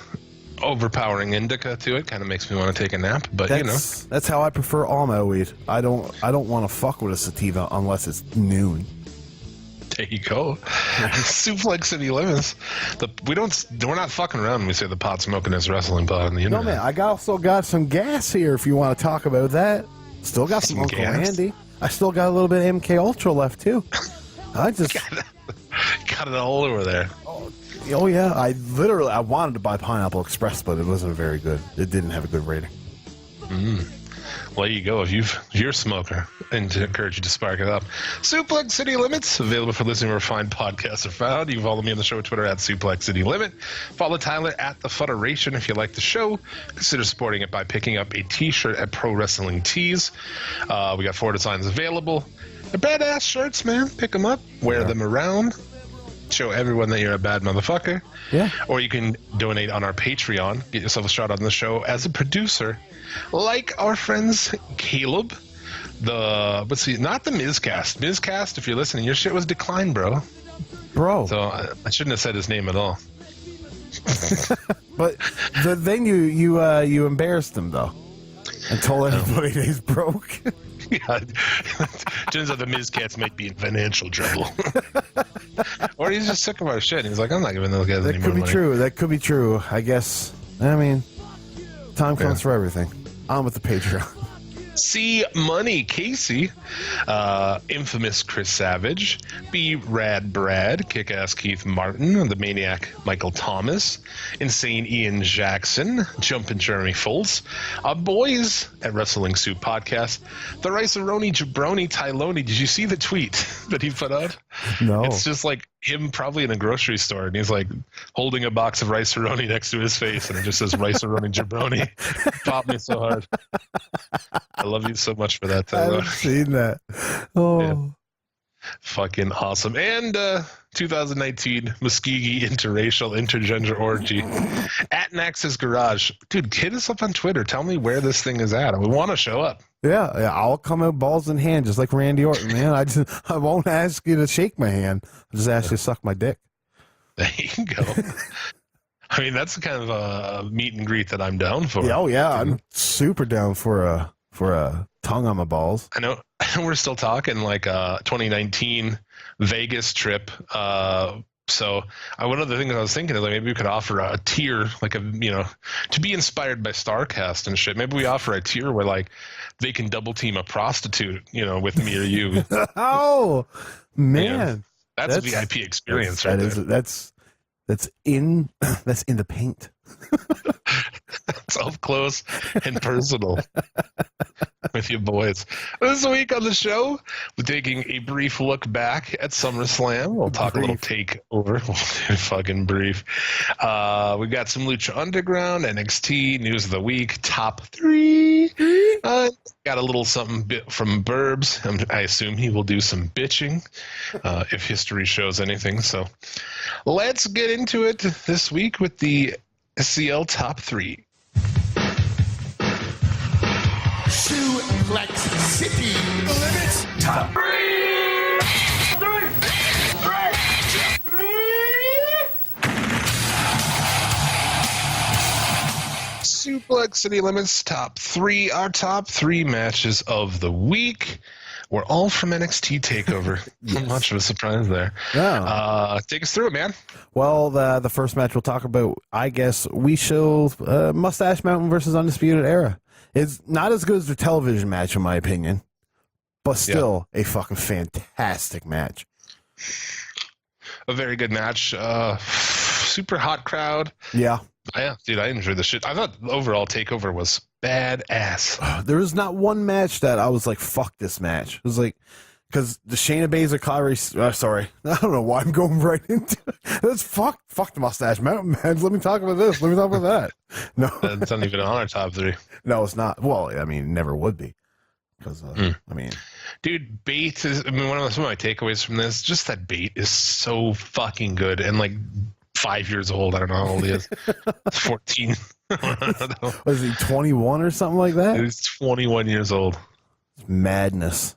overpowering indica to it. Kind of makes me want to take a nap, but That's how I prefer all my weed. I don't want to fuck with a sativa unless it's noon. There you go. Suplex City Limits. We're not fucking around when we say the pot smoking is wrestling pot on the internet. No, man, I also got some gas here if you want to talk about that. Still got some Uncle gas? Andy. I still got a little bit of MK Ultra left, too. I just... Got it all over there. Oh, yeah. I wanted to buy Pineapple Express, but it wasn't very good. It didn't have a good rating. Well, there you go. If you're a smoker, and to encourage you to spark it up. Suplex City Limits, available for listening where fine podcasts are found. You can follow me on the show Twitter at Suplex City Limit. Follow Tyler at The Federation if you like the show. Consider supporting it by picking up a t-shirt at Pro Wrestling Tees. We got 4 designs available. They're badass shirts, man. Pick them up. Wear them around. Show everyone that you're a bad motherfucker. Yeah. Or you can donate on our Patreon. Get yourself a shot on the show as a producer. Like our friends Caleb. Not the Mizcast. Mizcast, if you're listening, your shit was declined, bro. So I shouldn't have said his name at all. But then you embarrassed him, though. And told everybody that he's broke. Yeah. Turns out the Mizcats might be in financial trouble. Or he's just sick of our shit. He's like, I'm not giving those guys any more money. That could be true. I guess. I mean, time comes for everything. On with the Patreon. C Money Casey, infamous Chris Savage, B Rad Brad, Kick-Ass Keith Martin, the Maniac Michael Thomas, Insane Ian Jackson, Jumpin' Jeremy Foltz, our boys at Wrestling Soup Podcast, the Rice-A-Roni Jabroni Tyloni. Did you see the tweet that he put out? No. It's just like him probably in a grocery store, and he's like holding a box of Rice-A-Roni next to his face, and it just says Rice-A-Roni Jabroni. Popped me so hard. I love you so much for that, Tyler. I haven't seen that. Oh. Yeah. Fucking awesome. And 2019 Muskegee interracial intergender orgy at Nax's Garage. Dude, hit us up on Twitter. Tell me where this thing is at. We want to show up. Yeah, I'll come out balls in hand just like Randy Orton, man. I won't ask you to shake my hand. I'll just ask you to suck my dick. There you go. I mean, that's the kind of a meet and greet that I'm down for. Yeah, oh yeah, I'm super down for a tongue on my balls. I know we're still talking like 2019 Vegas trip. So one of the things I was thinking is like maybe we could offer a tier, like to be inspired by StarCast and shit. Maybe we offer a tier where like they can double team a prostitute, with me or you. Oh man, that's a VIP experience right there. That's in the paint. It's up close and personal with you boys. This week on the show, we're taking a brief look back at SummerSlam. We'll talk a little takeover. We'll do fucking brief. We got some Lucha Underground, NXT, News of the Week, Top 3. Got a little something bit from Burbs. I assume he will do some bitching if history shows anything. So let's get into it this week with the SCL Top 3. Suplex City Limits Top 3. Suplex City Limits Top 3. Our top 3 matches of the week were all from NXT TakeOver. Not much of a surprise there. Yeah. Take us through it, man. Well, the first match we'll talk about, I guess, we show Mustache Mountain versus Undisputed Era. It's not as good as their television match, in my opinion, but still a fucking fantastic match. A very good match. Super hot crowd. Yeah. Yeah, dude, I enjoyed the shit. I thought overall TakeOver was badass. There was not one match that I was like, fuck this match. It was like, because the Shayna Baszler, sorry, I don't know why I'm going right into it. Let's fuck the Mustache Mountain, man. Let me talk about this. Let me talk about that. No, it's not even on our top 3. No, it's not. Well, I mean, it never would be. Because, I mean, dude, Bate is. I mean, some of my takeaways from this, just that Bate is so fucking good and like 5 years old. I don't know how old he is. 14. I don't know. Was he 21 or something like that? He's 21 years old. It's madness.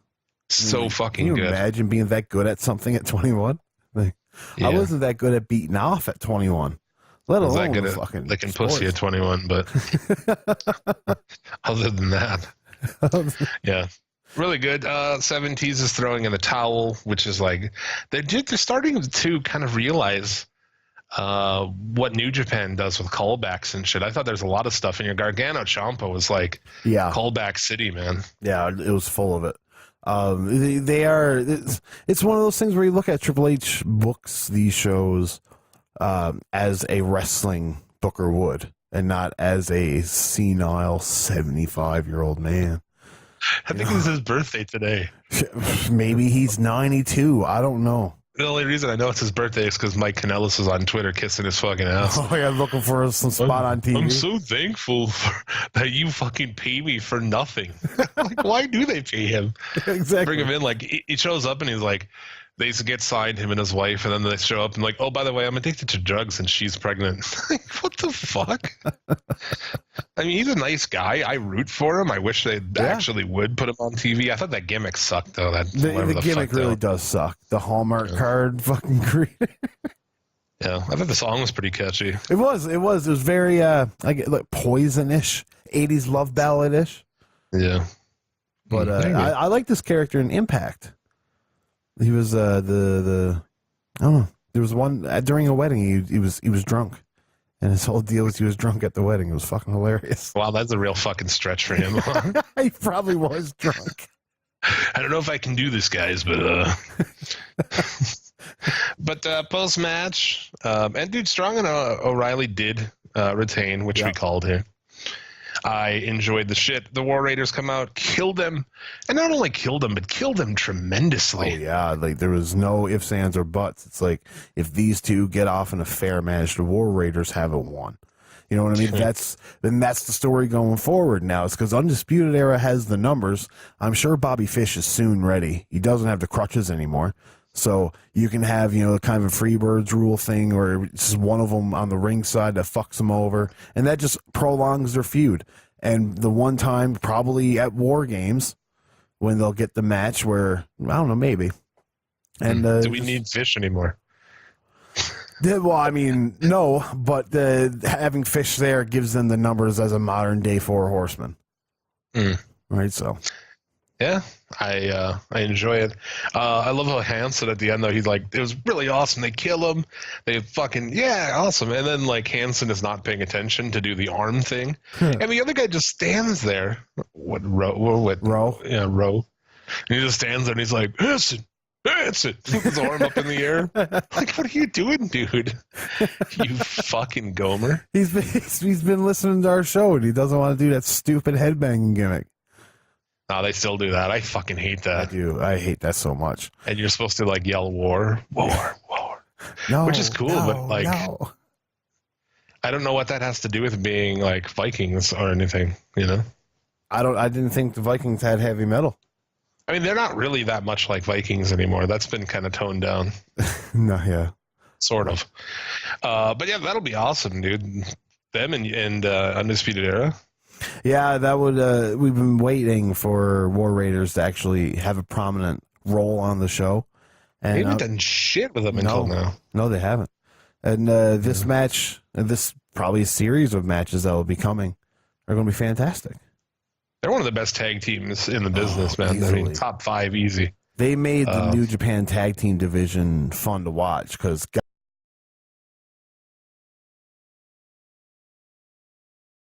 So fucking good. Can you good. imagine being that good at something at 21? Like, yeah. I wasn't that good at beating off at 21. Let alone that good fucking licking sports. pussy at 21, but other than that, yeah. Really good. 70s is throwing in the towel, which is like they're starting to kind of realize what New Japan does with callbacks and shit. I thought there's a lot of stuff in your Gargano Ciampa was like callback city, man. Yeah, it was full of it. They are. It's one of those things where you look at Triple H books these shows as a wrestling booker would, and not as a senile 75-year-old man. I think it's his birthday today. Maybe he's 92. I don't know. The only reason I know it's his birthday is because Mike Kanellis is on Twitter kissing his fucking ass. Oh, yeah, looking for some spot on TV. I'm so thankful that you fucking pay me for nothing. Like, why do they pay him? Exactly. Bring him in, like, he shows up and he's like, they get signed, him and his wife, and then they show up and like, oh, by the way, I'm addicted to drugs and she's pregnant. Like, what the fuck? I mean, he's a nice guy. I root for him. I wish they actually would put him on TV. I thought that gimmick sucked, though. The gimmick really does suck. The Hallmark card fucking greed. Yeah, I thought the song was pretty catchy. It was very like Poison-ish, 80s love ballad-ish. Yeah. But I like this character in Impact. He was I don't know. There was one during a wedding. He was drunk, and his whole deal was he was drunk at the wedding. It was fucking hilarious. Wow, that's a real fucking stretch for him. He probably was drunk. I don't know if I can do this, guys, but post match, and dude, Strong and O'Reilly did retain, which we called here. I enjoyed the shit. The War Raiders come out, killed them, and not only killed them, but killed them tremendously. Oh yeah, like there was no ifs, ands, or buts. It's like if these two get off in a fair match, the War Raiders haven't won. You know what I mean? That's the story going forward now. It's because Undisputed Era has the numbers. I'm sure Bobby Fish is soon ready. He doesn't have the crutches anymore. So you can have, kind of a Freebirds rule thing where it's just one of them on the ring side that fucks them over. And that just prolongs their feud. And the one time, probably at War Games, when they'll get the match where, I don't know, maybe. And do we need Fish anymore? Well, I mean, no, but having Fish there gives them the numbers as a modern day Four Horsemen. Right, so. Yeah, I enjoy it. I love how Hanson at the end, though, he's like, it was really awesome. They kill him. They fucking, yeah, awesome. And then, like, Hanson is not paying attention to do the arm thing. And the other guy just stands there. Row? Yeah, Row. And he just stands there and he's like, Hanson, Hanson. With his arm up in the air. Like, what are you doing, dude? You fucking Gomer. He's been listening to our show and he doesn't want to do that stupid headbanging gimmick. No, they still do that. I fucking hate that. I do. I hate that so much. And you're supposed to like yell war. No, which is cool, but like no. I don't know what that has to do with being like Vikings or anything, you know? I didn't think the Vikings had heavy metal. I mean, they're not really that much like Vikings anymore. That's been kind of toned down. No, yeah. Sort of. But yeah, that'll be awesome, dude. Them and Undisputed Era. Yeah, that would. We've been waiting for War Raiders to actually have a prominent role on the show, and they haven't done shit with them until now. No, they haven't. And this match, this probably series of matches that will be coming, are going to be fantastic. They're one of the best tag teams in the business, man. Easily. I mean, top 5 easy. They made the New Japan Tag Team division fun to watch because